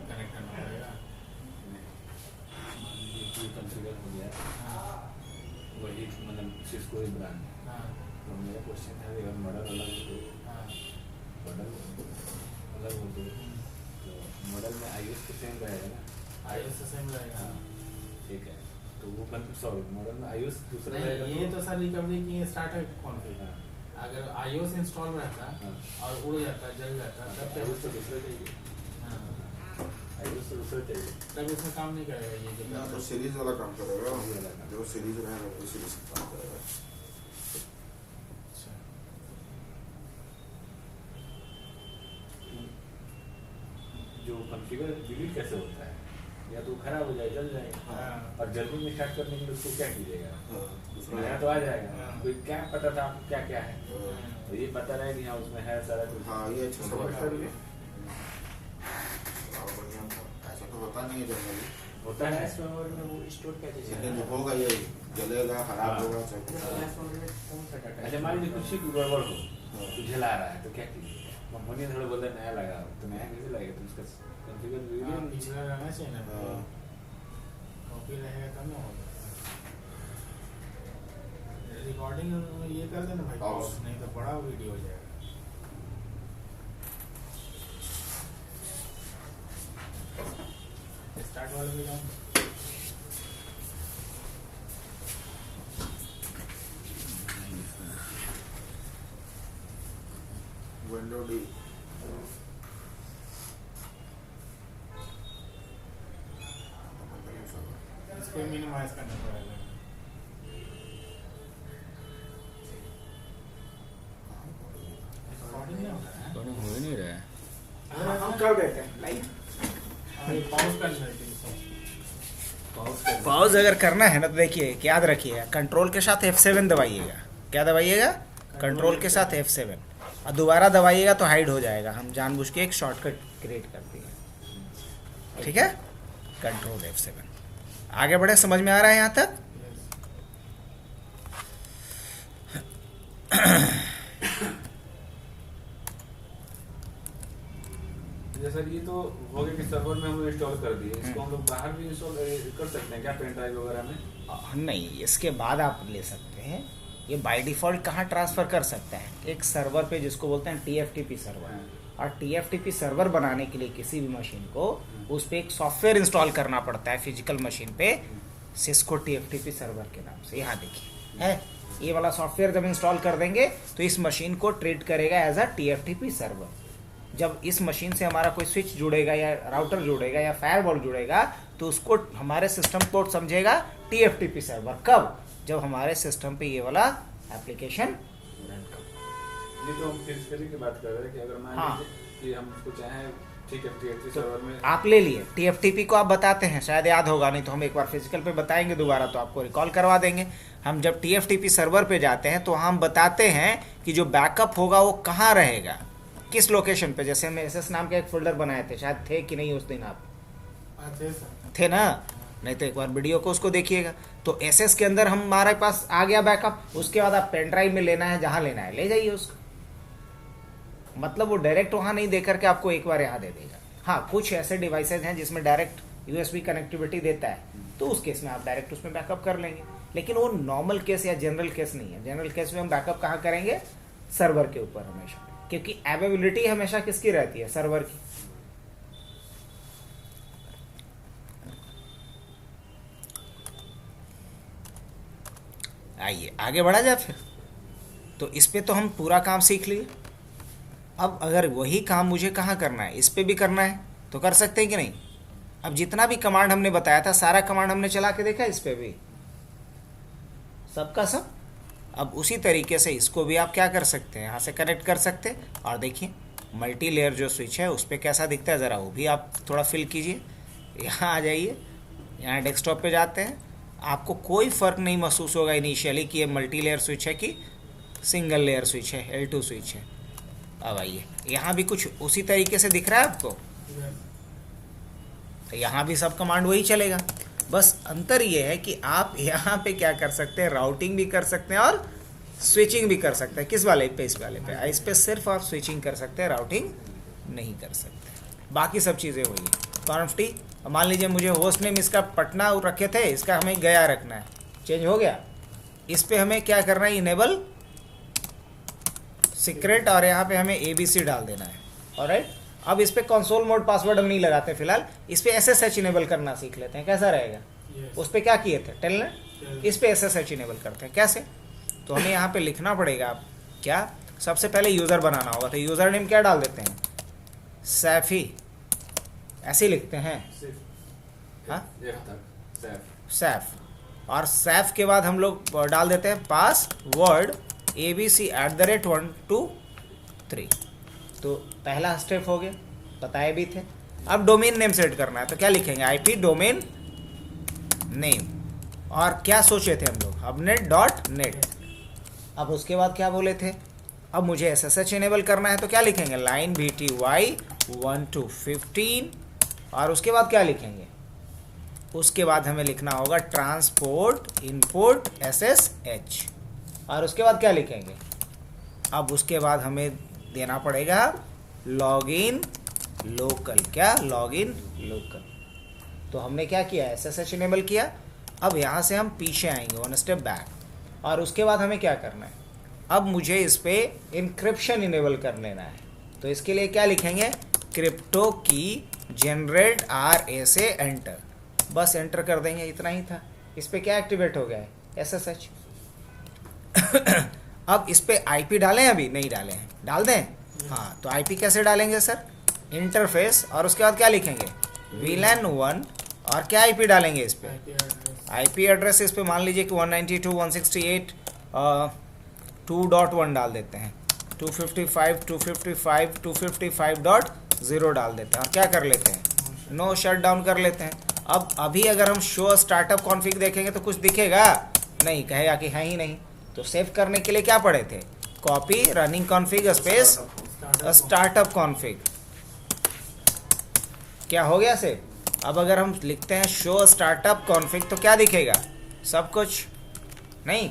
कनेक्ट करना पड़ेगा। कॉन्फ़िगर हो गया, हाँ, वही मतलब सिस्को ही ब्रांड। हाँ, तो मेरा क्वेश्चन था अगर मॉडल अलग हो तो, हाँ, मॉडल अलग हो तो मॉडल में iOS तो सेम रहेगा ना? iOS से सेम रहेगा। हाँ, ठीक है। तो वो सॉरी मॉडल में iOS दूसरा नहीं, रहेगा। ये तो सर रिकवरी की स्टार्टर कॉन्फ़िग। हाँ, अगर iOS इंस्टॉल रहता हाँ। और उड़ जाता, जल जाता, तब iOS तो दूसरा चाहिए। हाँ, iOS तो दूसरा चाहिए। तब इसमें काम नहीं करेगा ये जो ना तो सीरीज वाला काम करेगा, जो सीरीज रहेगा वो सीरीज काम करेगा। अच्छा, जो कॉन्फ़िगर डिलीट कैसे होता है, या तो खराब हो जाए, जल जाएगा, हाँ, और जल्दी में स्टार्ट करने के लिए उसको क्या कीजिएगा? हाँ, दूसरा यहाँ तो आ जाएगा, हाँ। कोई क्या पता था आपको क्या क्या है, हाँ, तो ये पता रहे कि हाँ उसमें है सारा कुछ। हाँ, ये अच्छा समझ समझ कर लिए। और बढ़िया था। ऐसा तो होता नहीं है जनरली, होता है। फ्लैश मेमोरी में वो स्टोर कैसे लेकिन जो होगा ये जलेगा, खराब हाँ। होगा, चाहे कुछ होगा। फ्लैश मेमोरी में कौन सा डाटा? अच्छा मान लीजिए कुछ ही गड़बड़ हो, हाँ। तो जला रहा है, तो क्या कीजिए? कंपनी थोड़ा बोलता है नया लगा, तो नया कैसे लगेगा? तो उसका कॉन्फ़िगर हाँ, वीडियो पिछला रहना चाहिए ना, हाँ। कॉपी रहेगा तब ना होगा। रिकॉर्डिंग ये कर देना भाई, Pause। pause, नहीं तो बड़ा वीडियो हो जाएगा। स्टार्ट वाले में जाऊँ? विंडो डी इसको मिनिमाइज करना पड़ेगा। रिकॉर्डिंग नहीं होगा है? हो ही नहीं रहा है। हाँ, हम कर देते हैं लाइव। अभी पॉज कर लेते हैं इसको। पॉज अगर करना है ना तो देखिए, याद रखिएगा कंट्रोल के साथ F7 दबाइएगा। क्या दबाइएगा? कंट्रोल के साथ F7, और दोबारा दबाइएगा तो हाइड हो जाएगा। हम जानबूझ के एक शॉर्टकट क्रिएट करते हैं, ठीक है? Control F7। आगे बढ़े, समझ में आ रहा है यहाँ तक? जैसा कि ये तो हो गया कि सर्वर में हम इंस्टॉल कर दिए, इसको हम लोग बाहर भी इंस्टॉल कर सकते हैं क्या, पेन ड्राइव वगैरह में? नहीं, इसके बाद आप ले सकते हैं। ये बाय डिफ़ॉल्ट कहाँ ट्रांसफ़र कर सकता है? एक सर्वर पे जिसको बोलते हैं TFTP सर्वर। और TFTP सर्वर बनाने के लिए किसी भी मशीन को उस पर एक सॉफ्टवेयर इंस्टॉल करना पड़ता है फिजिकल मशीन पे, सिस्को TFTP सर्वर के नाम से। यहाँ देखिए है ये वाला सॉफ्टवेयर जब इंस्टॉल कर देंगे तो इस मशीन को ट्रीट करेगा एज अ TFTP सर्वर। जब इस मशीन से हमारा कोई स्विच जुड़ेगा या राउटर जुड़ेगा या फायरवॉल जुड़ेगा तो उसको हमारे सिस्टम को समझेगा TFTP सर्वर। कब? जब हमारे सिस्टम पे ये वाला एप्लीकेशन रन कर। ये तो हम फिजिकली की बात कर रहे हैं कि अगर मान हाँ। लीजिए कि हम उसको चाहें, ठीक है, TFTP तो सर्वर में आप ले लिए TFTP को, आप बताते हैं, शायद याद होगा, नहीं तो हम एक बार फिजिकल पे बताएंगे दोबारा तो आपको रिकॉल करवा देंगे। हम जब TFTP सर्वर पे जाते हैं तो हम बताते हैं कि जो बैकअप होगा वो कहाँ रहेगा, किस लोकेशन पे। जैसे हम SS नाम का एक फोल्डर बनाए थे, शायद थे कि नहीं उस दिन आप अच्छे सर थे ना, नहीं तो एक बार वीडियो को उसको देखिएगा। तो SS के अंदर हमारे पास आ गया बैकअप, उसके बाद आप पेन ड्राइव में लेना है, जहाँ लेना है ले जाइए उसको। मतलब वो डायरेक्ट वहाँ नहीं दे करके आपको एक बार यहाँ दे देगा। हाँ, कुछ ऐसे डिवाइसेज हैं जिसमें डायरेक्ट USB कनेक्टिविटी देता है, तो उस केस में आप डायरेक्ट उसमें बैकअप कर लेंगे। लेकिन वो नॉर्मल केस या जनरल केस नहीं है। जनरल केस में हम बैकअप कहाँ करेंगे? सर्वर के ऊपर हमेशा, क्योंकि अवेलेबिलिटी हमेशा किसकी रहती है? सर्वर की। आइए आगे बढ़ा जाए फिर। तो इस पे तो हम पूरा काम सीख लिए। अब अगर वही काम मुझे कहाँ करना है, इस पे भी करना है तो कर सकते हैं कि नहीं? अब जितना भी कमांड हमने बताया था सारा कमांड हमने चला के देखा इस पे भी, सबका सब। अब उसी तरीके से इसको भी आप क्या कर सकते हैं, यहाँ से कनेक्ट कर सकते हैं। और देखिए मल्टी लेयर जो स्विच है उस पर कैसा दिखता है, ज़रा वो भी आप थोड़ा फिल कीजिए। यहाँ आ जाइए, यहाँ डेस्कटॉप पे जाते हैं। आपको कोई फ़र्क नहीं महसूस होगा इनिशियली कि ये मल्टी लेयर स्विच है कि सिंगल लेयर स्विच है, L2 स्विच है। अब आइए, यहाँ भी कुछ उसी तरीके से दिख रहा है आपको, तो यहाँ भी सब कमांड वही चलेगा। बस अंतर ये है कि आप यहाँ पे क्या कर सकते हैं, राउटिंग भी कर सकते हैं और स्विचिंग भी कर सकते हैं। किस वाले पे? इस वाले पे। इस पे सिर्फ आप स्विचिंग कर सकते हैं, राउटिंग नहीं कर सकते। बाकी सब चीज़ें वही है। कॉन्फ्टी, मान लीजिए मुझे होस्ट नेम इसका पटना रखे थे, इसका हमें गया रखना है, चेंज हो गया। इस पे हमें क्या करना है, इनेबल सीक्रेट, और यहाँ पे हमें ABC डाल देना है। ऑलराइट, अब इस पे कंसोल मोड पासवर्ड हम नहीं लगाते फिलहाल, इस पे SSH इनेबल करना सीख लेते हैं। कैसा रहेगा? उस पे क्या किए थे, टेलनेट, इस पे SSH इनेबल करते हैं। कैसे? तो हमें यहाँ पे लिखना पड़ेगा क्या, सबसे पहले यूज़र बनाना होगा। तो यूज़र नेम क्या डाल देते हैं, सैफी, ऐसे लिखते हैं। हाँ, सैफ। और सैफ के बाद हम लोग डाल देते हैं पासवर्ड ABC@1 2 3। तो पहला स्टेप हो गया, बताए भी थे। अब डोमेन नेम सेट करना है, तो क्या लिखेंगे, IP डोमेन नेम। और क्या सोचे थे हम लोग, hubnet.net। अब उसके बाद क्या बोले थे, अब मुझे SSH इनेबल करना है, तो क्या लिखेंगे, लाइन BTY 1 to 15। और उसके बाद क्या लिखेंगे, उसके बाद हमें लिखना होगा ट्रांसपोर्ट इनपुट SSH। और उसके बाद क्या लिखेंगे, अब उसके बाद हमें देना पड़ेगा लॉगिन लोकल। क्या, लॉगिन लोकल। तो हमने क्या किया, SSH इनेबल किया। अब यहाँ से हम पीछे आएंगे, 1 स्टेप बैक। और उसके बाद हमें क्या करना है, अब मुझे इस पे इंक्रिप्शन इनेबल कर लेना है। तो इसके लिए क्या लिखेंगे, क्रिप्टो की जनरेट RA से एंटर। बस एंटर कर देंगे, इतना ही था। इस पे क्या एक्टिवेट हो गया है, SSH। अब इस पे IP डालें, अभी नहीं डाले हैं, डाल दें। हाँ, तो IP कैसे डालेंगे सर, इंटरफेस, और उसके बाद क्या लिखेंगे, VLAN 1। और क्या IP डालेंगे इस पे, IP एड्रेस इस पे मान लीजिए कि 192.168.2.1 डाल देते हैं, 255.255.255.0 डाल देते हैं। और क्या कर लेते हैं, नो शट डाउन कर लेते हैं। अब अभी अगर हम शो स्टार्टअप कॉन्फ़िग देखेंगे तो कुछ दिखेगा नहीं, कहेगा कि है ही नहीं। तो सेव करने के लिए क्या पढ़े थे, copy running config space startup config. क्या हो गया सेव? अब अगर हम लिखते हैं शो स्टार्टअप कॉन्फ़िग तो क्या दिखेगा, सब कुछ नहीं,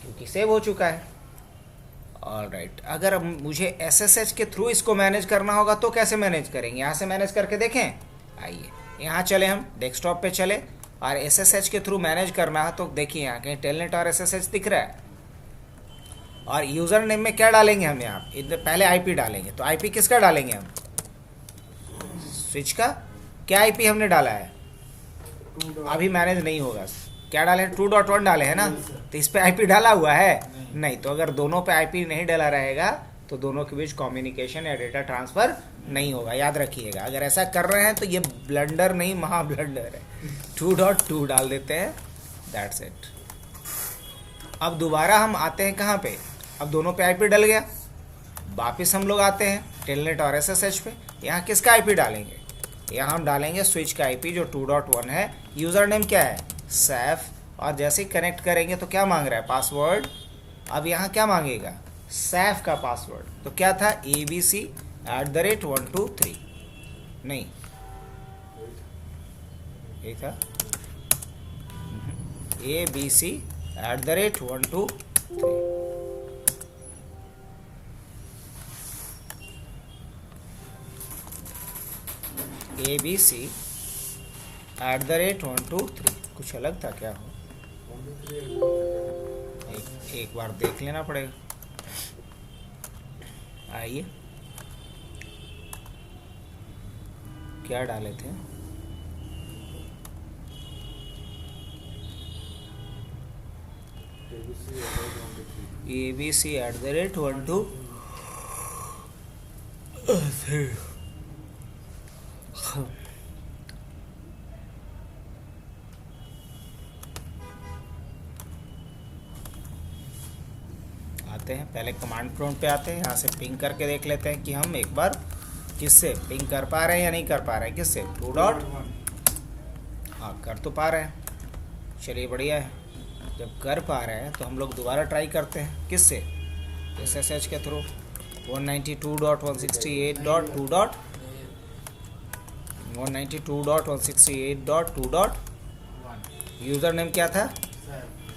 क्योंकि सेव हो चुका है। ऑलराइट, अगर मुझे SSH के थ्रू इसको मैनेज करना होगा तो कैसे मैनेज करेंगे, यहाँ से मैनेज करके देखें। आइए यहाँ चले, हम डेस्कटॉप पे चले, और SSH के थ्रू मैनेज करना है तो देखिए यहाँ कहीं टेलनेट और SSH दिख रहा है। और यूज़र नेम में क्या डालेंगे हम, यहाँ पहले IP डालेंगे। तो IP किसका डालेंगे हम, स्विच का। क्या IP हमने डाला है, अभी मैनेज नहीं होगा, क्या डाले, 2.1 डाले है ना, तो इस पे आईपी डाला हुआ है नहीं। तो अगर दोनों पे आईपी नहीं डाला रहेगा तो दोनों के बीच कम्युनिकेशन या डेटा ट्रांसफर नहीं होगा, याद रखिएगा। अगर ऐसा कर रहे हैं तो ये ब्लंडर नहीं, महा ब्लंडर है। 2.2 डाल देते हैं, दैट्स इट। अब दोबारा हम आते हैं कहाँ पे, अब दोनों पे आईपी डल गया, वापिस हम लोग आते हैं टेलनेट और एसएसएच पे। यहाँ किसका आईपी डालेंगे, यहाँ हम डालेंगे स्विच का आईपी जो 2.1 है। यूज़र नेम क्या है, सैफ, और जैसे ही कनेक्ट करेंगे तो क्या मांग रहा है, पासवर्ड। अब यहाँ क्या मांगेगा, सैफ का पासवर्ड। तो क्या था, abc@123, नहीं यही था, abc@123। abc@123, कुछ अलग था क्या हो, एक बार देख लेना पड़ेगा। आइए क्या डाले थे, abc@123। आते हैं पहले कमांड प्रॉम्प्ट पे आते हैं, यहाँ से पिंग करके देख लेते हैं कि हम एक बार किससे पिंग कर पा रहे हैं या नहीं कर पा रहे हैं, किससे 2. हाँ कर तो पा रहे हैं, चलिए बढ़िया है। जब कर पा रहे हैं तो हम लोग दोबारा ट्राई करते हैं, किससे, एसएसएच के थ्रू 192.168.2. यूज़र नेम क्या था,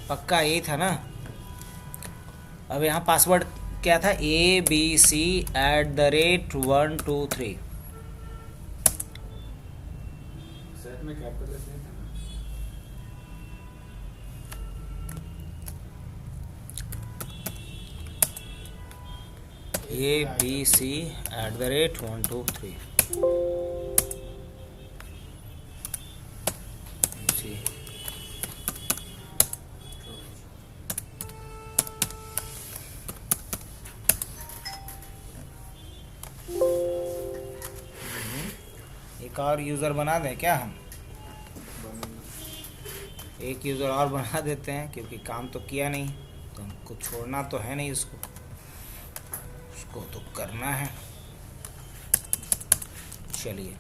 पक्का यही था ना। अब यहाँ पासवर्ड क्या था, abc@123। सेट में कैपिटल लेटर नहीं था ना, abc@123। एक और यूज़र बना दें क्या हम, एक यूज़र और बना देते हैं, क्योंकि काम तो किया नहीं तो हमको छोड़ना तो है नहीं, उसको तो करना है। चलिए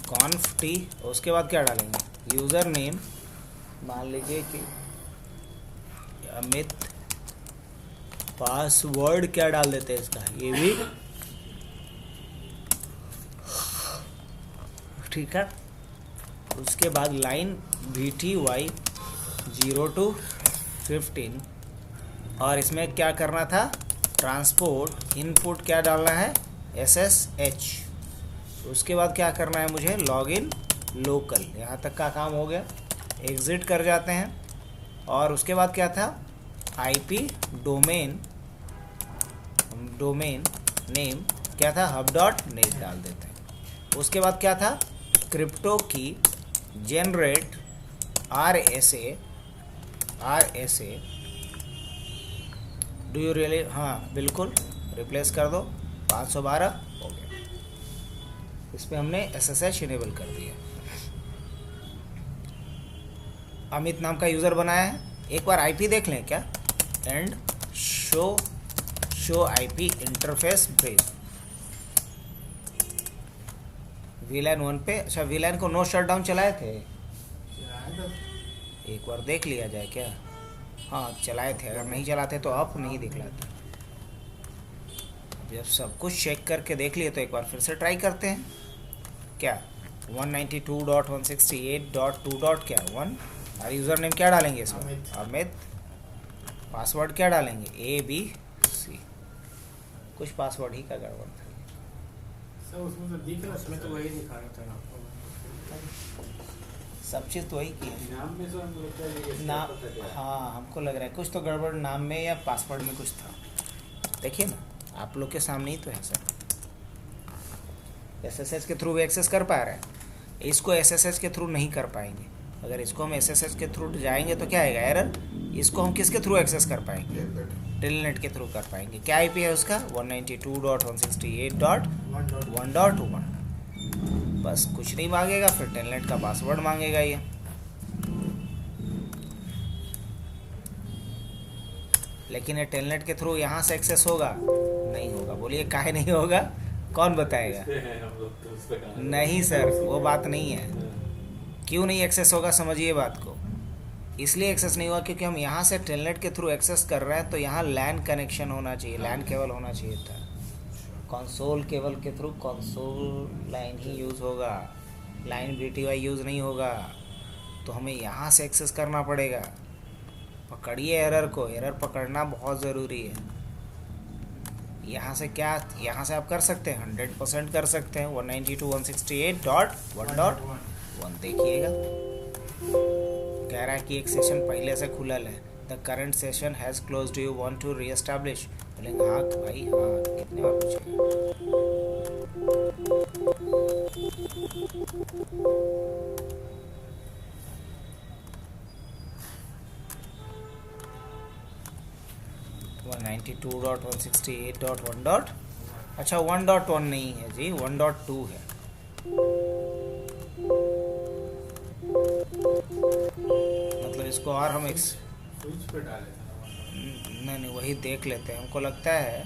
कॉन्फ टी, उसके बाद क्या डालेंगे, यूज़र नेम मान लीजिए कि अमित, पासवर्ड क्या डाल देते हैं इसका, ये भी ठीक है। उसके बाद लाइन VTY 0 to 15, और इसमें क्या करना था, ट्रांसपोर्ट इनपुट क्या डालना है, SSH। उसके बाद क्या करना है मुझे, लॉगिन लोकल। यहाँ तक का काम हो गया, एग्ज़िट कर जाते हैं। और उसके बाद क्या था, IP डोमेन नेम क्या था, hub.net डाल देते हैं। उसके बाद क्या था, क्रिप्टो की generate RSA do you really, हाँ बिल्कुल रिप्लेस कर दो, 512 हो गया। इस पर हमने SSH इनेबल कर दिया। अमित नाम का यूज़र बनाया है। एक बार IP देख लें क्या, and show IP interface brief VLAN 1 पे। अच्छा VLAN को नो शटडाउन चलाए थे, एक बार देख लिया जाए क्या, हाँ चलाए थे, अगर नहीं चलाते तो आप नहीं दिखलाते। जब सब कुछ चेक करके देख लिए तो एक बार फिर से ट्राई करते हैं क्या, 192.168.2. क्या 1, और यूज़र नेम क्या डालेंगे इसमें, अमित। पासवर्ड क्या डालेंगे, ABC। कुछ पासवर्ड ही का गड़बड़ था सर, उसमें तो दिख रहा, उसमें तो वही दिखा रहा था ना, सब चीज़ तो वही की है। नाम में सर हमको लगता है कि ये नाम, स्टेप था क्या? हाँ हमको लग रहा है कुछ तो गड़बड़ नाम में या पासवर्ड में कुछ था। देखिए ना आप लोग के सामने ही तो है सर, SSH के थ्रू भी एक्सेस कर पा रहे हैं, इसको SSH के थ्रू नहीं कर पाएंगे। अगर इसको हम SSH के थ्रू जाएंगे तो क्या आएगा एरर। इसको हम किसके थ्रू एक्सेस कर पाएंगे, टेलनेट के थ्रू कर पाएंगे। क्या IP है उसका 192.168.1.1, बस कुछ नहीं मांगेगा, फिर टेलनेट का पासवर्ड मांगेगा ये। लेकिन ये टेलनेट के थ्रू यहाँ से एक्सेस होगा, नहीं होगा। बोलिए काहे नहीं होगा, कौन बताएगा। हम लोग तो उस पे कहाँ नहीं सर, वो बात नहीं है। क्यों नहीं एक्सेस होगा, समझिए बात को। इसलिए एक्सेस नहीं हुआ क्योंकि हम यहाँ से टेलनेट के थ्रू एक्सेस कर रहे हैं, तो यहाँ लैन कनेक्शन होना चाहिए, लैन केबल होना चाहिए था। कंसोल केबल के थ्रू कंसोल लाइन ही यूज़ होगा, लाइन BTY यूज़ नहीं होगा। तो हमें यहाँ से एक्सेस करना पड़ेगा। पकड़िए एरर को, एरर पकड़ना बहुत ज़रूरी है। यहाँ से क्या, यहाँ से आप कर सकते हैं, 100% कर सकते हैं। 192.168.1.1 देखिएगा, कह रहा है कि एक सेशन पहले से खुलल है। The current session has closed, you want to reestablish. बोलेंगे हाँ भाई हाँ, कितने बार पूछेंगे। 192.168.1. अच्छा 1.1 नहीं है जी, 1.2 है। मतलब इसको और हम स्विच पे डाले थे ना। नहीं वही देख लेते हैं। हमको लगता है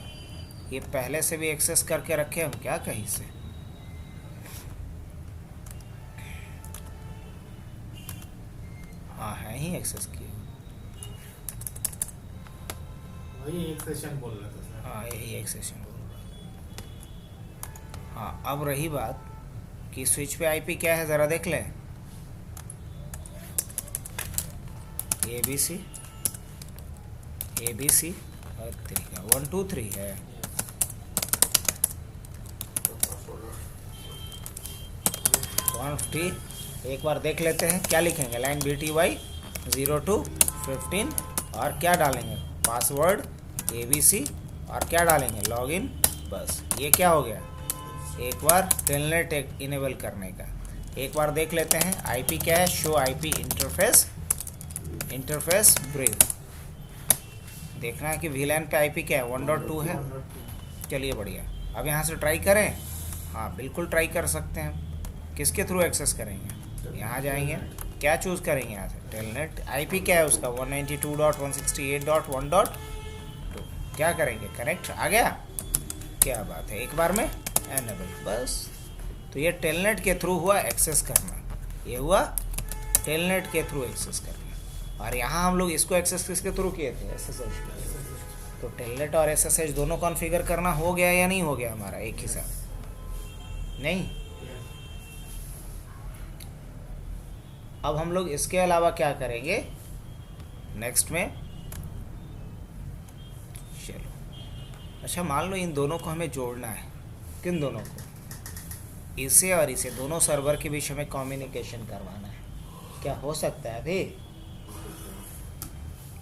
ये पहले से भी एक्सेस करके रखे हम क्या कहीं से। हाँ है ही एक्सेस किए। वही एक सेशन बोल रहा था सर। हाँ यही एक सेशन बोल रहा। हाँ अब रही बात कि स्विच पे IP क्या है, ज़रा देख लें। ABC और 3 का 1 2 3 है। एक बार देख लेते हैं क्या लिखेंगे। लाइन BTY 0215 और क्या डालेंगे, पासवर्ड ABC और क्या डालेंगे, लॉगिन। बस ये क्या हो गया, एक बार टेलनेट इनेबल करने का। एक बार देख लेते हैं IP क्या है, शो IP इंटरफेस ब्रीफ। देखना है कि VLAN पे IP क्या है, 1.2 है। चलिए बढ़िया। अब यहाँ से ट्राई करें। हाँ बिल्कुल ट्राई कर सकते हैं। किसके थ्रू एक्सेस करेंगे, यहाँ जाएंगे, क्या चूज़ करेंगे यहाँ से, टेलनेट। IP क्या है उसका 192.168.1.2। क्या करेंगे, कनेक्ट। आ गया, क्या बात है, एक बार में एनेबल। बस तो ये टेलनेट के थ्रू हुआ एक्सेस करना, ये हुआ टेलनेट के थ्रू एक्सेस करना। और यहाँ हम लोग इसको एक्सेस किसके थ्रू किए थे, SSH। तो टेलनेट और SSH दोनों कॉन्फ़िगर करना हो गया या नहीं हो गया हमारा एक ही साथ, नहीं। अब हम लोग इसके अलावा क्या करेंगे नेक्स्ट में, चलो। अच्छा मान लो इन दोनों को हमें जोड़ना है। किन दोनों को, इसे और इसे, दोनों सर्वर के बीच हमें कम्युनिकेशन करवाना है। क्या हो सकता है अभी,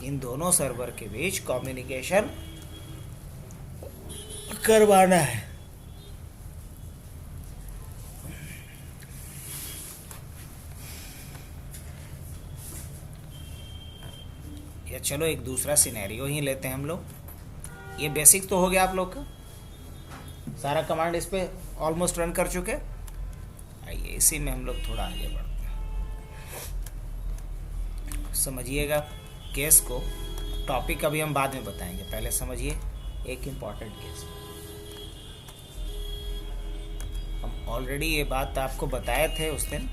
इन दोनों सर्वर के बीच कम्युनिकेशन करवाना है। या चलो एक दूसरा सिनेरियो ही लेते हैं हम लोग। ये बेसिक तो हो गया आप लोग का, सारा कमांड इस पे ऑलमोस्ट रन कर चुके। आइए इसी में हम लोग थोड़ा आगे बढ़ते हैं। समझिएगा केस को, टॉपिक अभी हम बाद में बताएंगे, पहले समझिए एक इम्पॉर्टेंट केस। हम ऑलरेडी ये बात आपको बताए थे उस दिन।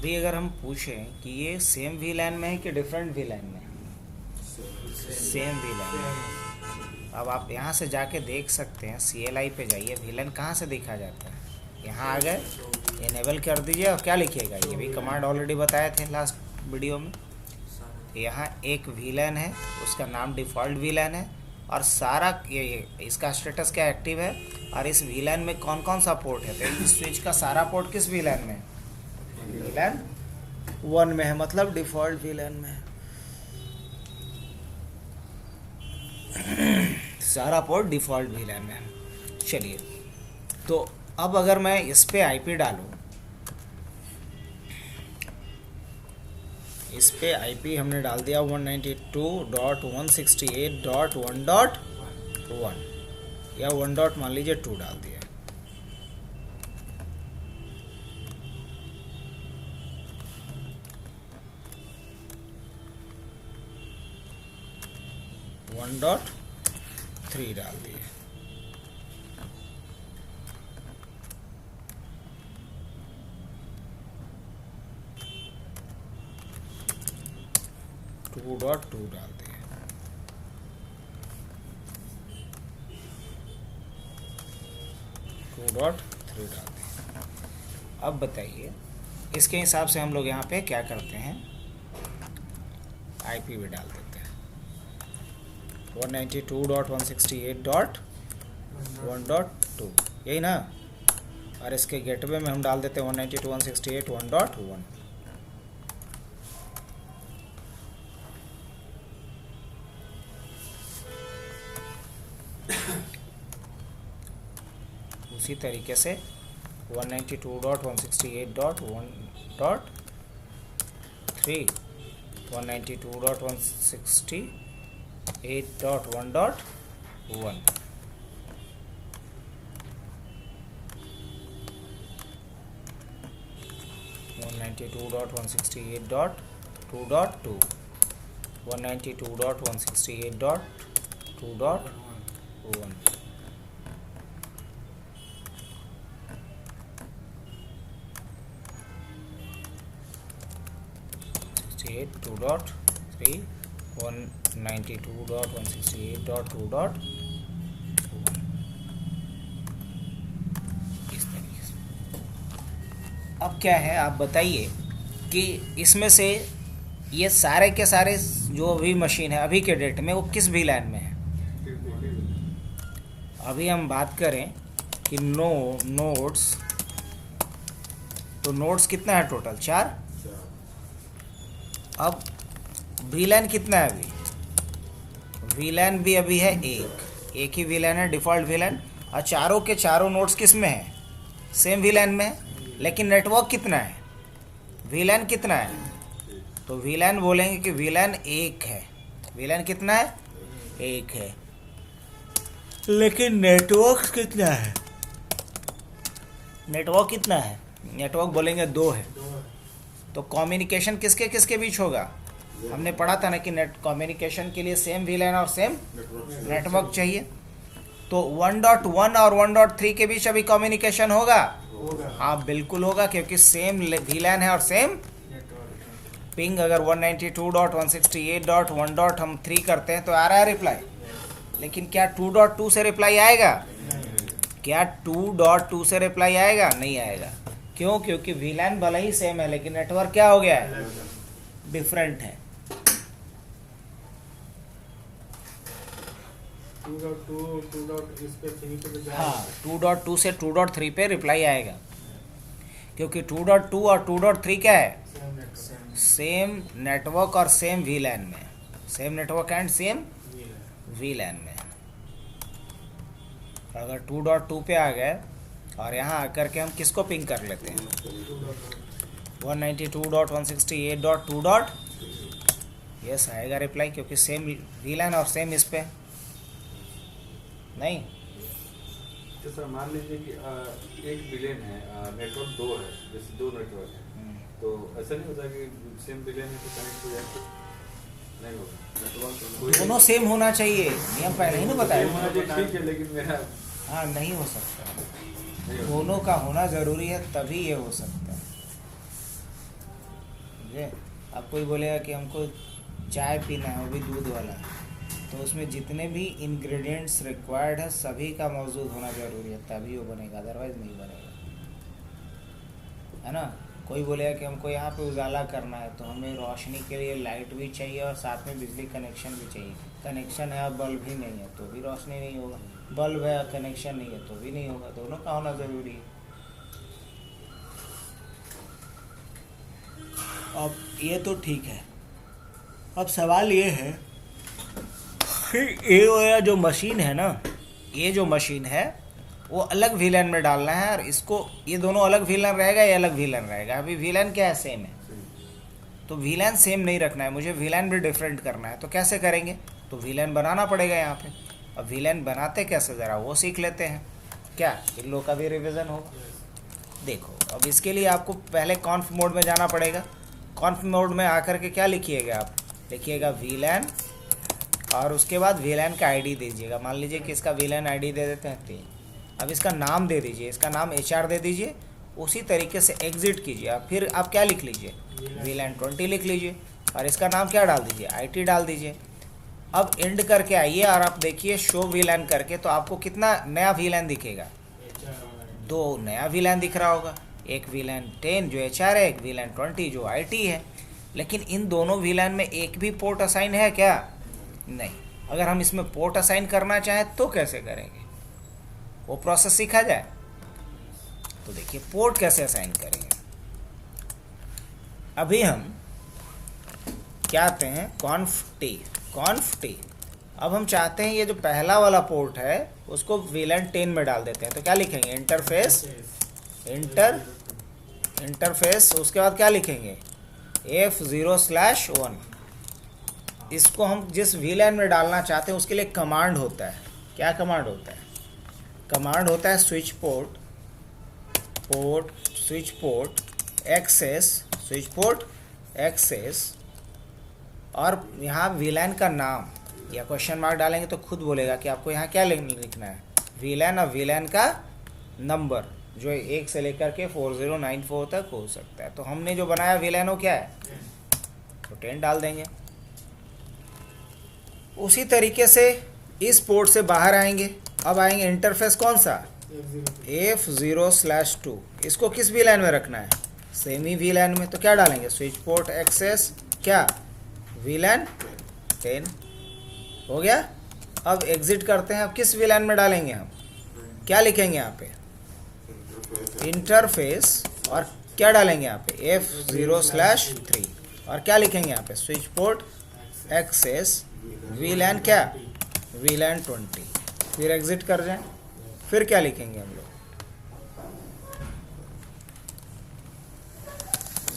अभी अगर हम पूछें कि ये सेम वीलैन में है कि डिफरेंट वीलैन में है, सेम वीलैन में। अब आप यहाँ से जाके देख सकते हैं, CLI पे जाइए, वीलैन कहाँ से देखा जाता है, यहाँ आ गए, इनेबल कर दीजिए और क्या लिखिएगा, ये भी कमांड ऑलरेडी बताए थे लास्ट वीडियो में। यहाँ एक वीलैन है, उसका नाम डिफ़ॉल्ट वीलैन है और सारा ये इसका स्टेटस क्या एक्टिव है और इस वीलैन में कौन कौन सा पोर्ट है। तो इस स्विच का सारा पोर्ट किस वीलैन में है, वीलैन 1 में है, मतलब डिफ़ॉल्ट वीलैन में है। सारा पोर्ट डिफ़ॉल्ट वीलैन में है। चलिए, तो अब अगर मैं इस पे IP डालूँ, इस पे IP हमने डाल दिया 192.168.1.1 या 1. मान लीजिए 2 डाल दिया। .3 डाल दिए। .2 डाल दिए। .3 डाल दिए। अब बताइए, इसके हिसाब से हम लोग यहाँ पे क्या करते हैं, IP भी डाल देते हैं 192.168.1.2, यही ना। और इसके गेटवे में हम डाल देते हैं 192.168.1.1। उसी तरीके से 192.168.1.3, 192.168.1.1, .192.168.2.2, 192.168.2.1, .2.3, 192.168.2.1, इस तरीके से। अब क्या है, आप बताइए कि इसमें से ये सारे के सारे जो भी मशीन है अभी के डेट में वो किस वीलैन में है। अभी हम बात करें कि नोड्स, तो नोड्स कितना है टोटल, 4। अब वीलैन कितना है, अभी वीलैन भी अभी है एक ही वीलैन है, डिफ़ॉल्ट वीलैन। और चारों के चारों नोड्स किस में है, सेम वीलैन में है। लेकिन नेटवर्क कितना है, वीलैन कितना है, तो वीलैन बोलेंगे कि वीलैन 1 है। वीलैन कितना है, 1 है। लेकिन नेटवर्क कितना है, नेटवर्क कितना है, नेटवर्क बोलेंगे 2 है। तो कम्युनिकेशन किसके किसके बीच होगा, हमने पढ़ा था ना कि नेट कम्युनिकेशन के लिए सेम वीलैन और सेम नेटवर्क चाहिए। तो 1.1 और 1.3 के बीच अभी कम्युनिकेशन होगा, हाँ बिल्कुल होगा, क्योंकि सेम वीलैन है और सेम पिंग। अगर 192.168.1.3 करते हैं तो आ रहा है रिप्लाई, लेकिन क्या 2.2 से रिप्लाई आएगा, क्या 2.2 से रिप्लाई आएगा, नहीं आएगा। क्यों, क्योंकि वीलैन भले ही सेम है लेकिन नेटवर्क क्या हो गया है, डिफरेंट है। 2.2 से 2.3 पे रिप्लाई आएगा, क्योंकि 2.2 और 2.3 क्या है, सेम नेटवर्क और सेम वीलैन में, सेम नेटवर्क एंड सेम वीलैन में। अगर 2.2 पे आ गए और यहाँ आकर के हम किसको पिंग कर लेते हैं, 192.168.2. यस आएगा रिप्लाई, क्योंकि सेम वीलैन और सेम इस पे नहीं। तो सर मान लीजिए कि एक विलेन है, नेटवर्क 2 है, जैसे 2 नेटवर्क है, तो ऐसा नहीं होता कि सेम विलेन है तो कनेक्ट हो जाए, नहीं होगा। दोनों सेम होना चाहिए, नियम पहले ही ना बताया। ठीक है, लेकिन मेरा हाँ नहीं हो सकता, दोनों का होना ज़रूरी है, तभी ये हो सकता है। समझे? अब कोई बोलेगा कि हमको चाय पीना है, वो भी दूध वाला, तो उसमें जितने भी इंग्रेडिएंट्स रिक्वायर्ड है सभी का मौजूद होना जरूरी है, तभी वो बनेगा, अदरवाइज नहीं बनेगा, है ना? कोई बोलेगा कि हमको यहाँ पे उजाला करना है, तो हमें रोशनी के लिए लाइट भी चाहिए और साथ में बिजली कनेक्शन भी चाहिए। कनेक्शन है और बल्ब ही नहीं है तो भी रोशनी नहीं होगा, बल्ब है और कनेक्शन नहीं है तो भी नहीं होगा, दोनों का होना ज़रूरी है। अब ये तो ठीक है, अब सवाल ये है कि ये जो मशीन है ना, ये जो मशीन है वो अलग वीलन में डालना है, और इसको ये दोनों अलग वीलन रहेगा, ये अलग वीलन रहेगा। अभी वीलन क्या है, सेम है, तो वीलन सेम नहीं रखना है, मुझे वीलन भी डिफरेंट करना है, तो कैसे करेंगे? तो वीलन बनाना पड़ेगा यहाँ पे। अब वीलन बनाते कैसे, ज़रा वो सीख लेते हैं, क्या इन लोग का भी रिविज़न होगा। देखो, अब इसके लिए आपको पहले कॉन्फ मोड में जाना पड़ेगा। कॉन्फ मोड में आकर के क्या लिखिएगा आप, लिखिएगा वीलन, और उसके बाद वीलन का आईडी दीजिएगा। मान लीजिए कि इसका वीलन आईडी दे देते हैं 3। अब इसका नाम दे दीजिए, इसका नाम HR दे दीजिए। उसी तरीके से एग्जिट कीजिए। अब फिर आप क्या लिख लीजिए, वीलन 20 लिख लीजिए, और इसका नाम क्या डाल दीजिए, IT डाल दीजिए। अब एंड करके आइए और आप देखिए शो वीलन करके, तो आपको कितना नया वीलन दिखेगा, 2 नया वीलन दिख रहा होगा। एक वीलन 10 जो HR है, एक वीलन 20 जो IT है। लेकिन इन दोनों वीलन में एक भी पोर्ट असाइन है क्या, नहीं। अगर हम इसमें पोर्ट असाइन करना चाहें तो कैसे करेंगे, वो प्रोसेस सीखा जाए। तो देखिए पोर्ट कैसे असाइन करेंगे। अभी हम क्या आते हैं, कॉन्फ टी। अब हम चाहते हैं ये जो पहला वाला पोर्ट है उसको वीलन 10 में डाल देते हैं, तो क्या लिखेंगे, इंटरफेस, उसके बाद क्या लिखेंगे, F0/1। इसको हम जिस वीलन में डालना चाहते हैं उसके लिए कमांड होता है। क्या कमांड होता है, कमांड होता है स्विच पोर्ट एक्सेस, और यहाँ वीलन का नाम या क्वेश्चन मार्क डालेंगे तो खुद बोलेगा कि आपको यहाँ क्या लिखना है, वीलन और वीलन का नंबर जो 1 से लेकर के 4094 तक हो सकता है। तो हमने जो बनाया वीलन वो क्या है, तो 10 डाल देंगे। उसी तरीके से इस पोर्ट से बाहर आएंगे। अब आएंगे इंटरफेस कौन सा, F0/2। इसको किस वीलन में रखना है, सेमी वीलन में, तो क्या डालेंगे, स्विच पोर्ट एक्सेस क्या, वीलन 10 हो गया। अब एग्जिट करते हैं। अब किस वीलन में डालेंगे हम, क्या लिखेंगे यहाँ पे, इंटरफेस, और क्या डालेंगे यहाँ पे, F0/3, और क्या लिखेंगे यहाँ पे, स्विच पोर्ट एक्सेस वीलन क्या, वीलन 20। फिर एग्जिट कर जाएं। फिर क्या लिखेंगे हम लोग,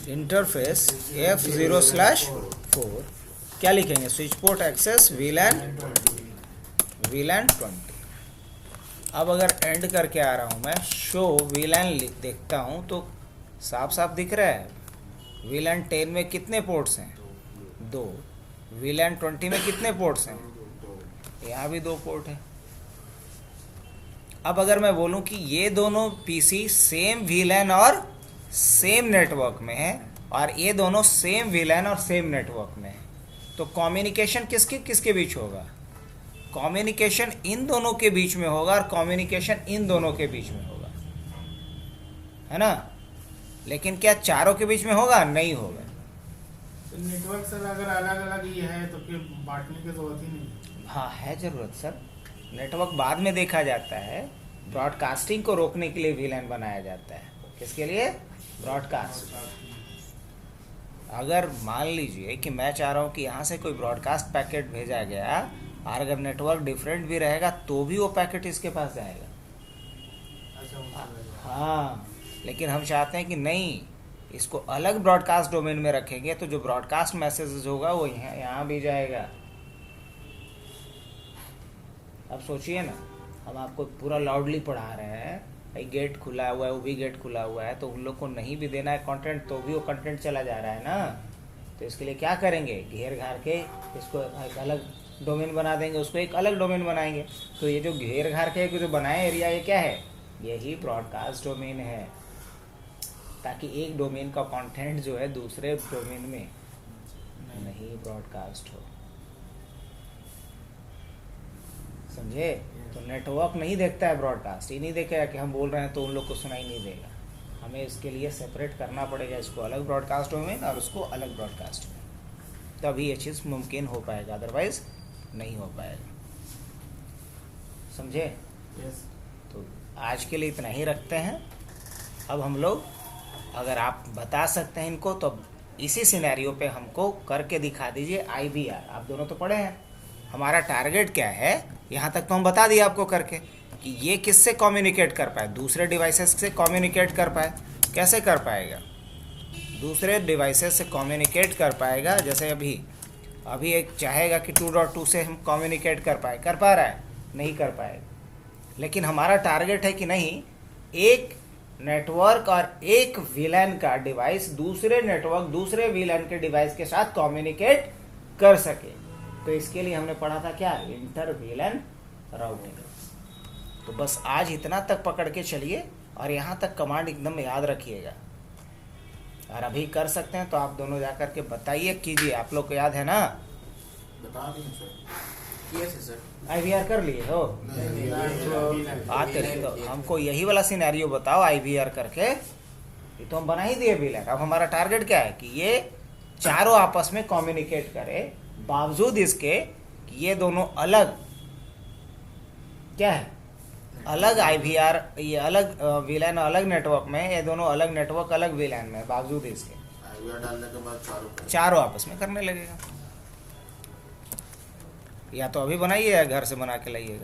इंटरफेस F0/4, क्या लिखेंगे, स्विच पोर्ट एक्सेस वीलन 20। अब अगर एंड करके आ रहा हूँ मैं, शो वीलन देखता हूँ तो साफ साफ दिख रहा है, वीलन 10 में कितने पोर्ट्स हैं, 2। वीलन 20 में कितने पोर्ट्स हैं, यहाँ भी 2 पोर्ट है। अब अगर मैं बोलूं कि ये दोनों पीसी सेम वीलन और सेम नेटवर्क में है, और ये दोनों सेम वीलन और सेम नेटवर्क में है, तो कम्युनिकेशन किसके बीच होगा, कम्युनिकेशन इन दोनों के बीच में होगा, और कम्युनिकेशन इन दोनों के बीच में होगा, है ना। लेकिन क्या चारों के बीच में होगा, नहीं होगा। तो नेटवर्क सर अगर अलग अलग ही है तो फिर बांटने की जरूरत ही नहीं। हाँ है ज़रूरत सर, नेटवर्क बाद में देखा जाता है। ब्रॉडकास्टिंग को रोकने के लिए वीलन बनाया जाता है। किसके लिए, ब्रॉडकास्ट। अगर मान लीजिए कि मैं चाह रहा हूँ कि यहाँ से कोई ब्रॉडकास्ट पैकेट भेजा गया, और अगर नेटवर्क डिफरेंट भी रहेगा तो भी वो पैकेट इसके पास जाएगा। हाँ, लेकिन हम चाहते हैं कि नहीं, इसको अलग ब्रॉडकास्ट डोमेन में रखेंगे, तो जो ब्रॉडकास्ट मैसेजेस होगा वो यहाँ भी जाएगा। अब सोचिए ना, हम आपको पूरा लाउडली पढ़ा रहे हैं, भाई गेट खुला हुआ है, वो भी गेट खुला हुआ है, तो उन लोग को नहीं भी देना है कंटेंट तो भी वो कंटेंट चला जा रहा है ना। तो इसके लिए क्या करेंगे, घेर घार के इसको एक अलग डोमेन बना देंगे, उसको एक अलग डोमेन बनाएंगे। तो ये जो घेर घार के जो बनाए एरिया, ये क्या है, यही ब्रॉडकास्ट डोमेन है। ताकि एक डोमेन का कंटेंट जो है दूसरे डोमेन में नहीं ब्रॉडकास्ट हो। समझे? तो नेटवर्क नहीं देखता है ब्रॉडकास्ट, ये नहीं देखेगा कि हम बोल रहे हैं तो उन लोग को सुनाई नहीं देगा। हमें इसके लिए सेपरेट करना पड़ेगा, इसको अलग ब्रॉडकास्ट डोमेन और उसको अलग ब्रॉडकास्ट डोमेन, तभी ये चीज़ मुमकिन हो पाएगा, अदरवाइज नहीं हो पाएगा। समझे? यस। तो आज के लिए इतना ही रखते हैं। अब हम लोग, अगर आप बता सकते हैं इनको, तो इसी सिनेरियो पे हमको करके दिखा दीजिए IVR। आप दोनों तो पढ़े हैं, हमारा टारगेट क्या है, यहाँ तक तो हम बता दिए आपको करके कि ये किससे कम्युनिकेट कर पाए, दूसरे डिवाइसेस से कम्युनिकेट कर पाए। कैसे कर पाएगा? दूसरे डिवाइसेस से कम्युनिकेट कर पाएगा। जैसे अभी एक चाहेगा कि 2.2 से हम कम्युनिकेट कर पाए, कर पा रहा है? नहीं कर पाएगा। लेकिन हमारा टारगेट है कि नहीं, एक नेटवर्क और एक VLAN का डिवाइस दूसरे नेटवर्क, दूसरे VLAN के डिवाइस के साथ कम्युनिकेट कर सके। तो इसके लिए हमने पढ़ा था क्या, इंटर VLAN राउटिंग। तो बस आज इतना तक पकड़ के चलिए और यहाँ तक कमांड एकदम याद रखिएगा। और अभी कर सकते हैं तो आप दोनों जा कर के बताइए, कीजिए। आप लोग को याद है ना? बता दिए सर। Yes sir. IVR कर लिए हो? आते नहीं तो हमको यही वाला सिनेरियो बताओ IVR करके। ये तो हम बना ही दिए VLAN। अब हमारा टारगेट क्या है कि ये चारों आपस में कम्युनिकेट करे, बावजूद इसके कि ये दोनों अलग क्या है, अलग IVR, ये अलग VLAN अलग नेटवर्क में, ये दोनों अलग नेटवर्क अलग VLAN में, बावजूद इसके IVR डालने के बाद चारों आपस में करने लगेगा। या तो अभी बनाइए या घर से बना के लाइएगा।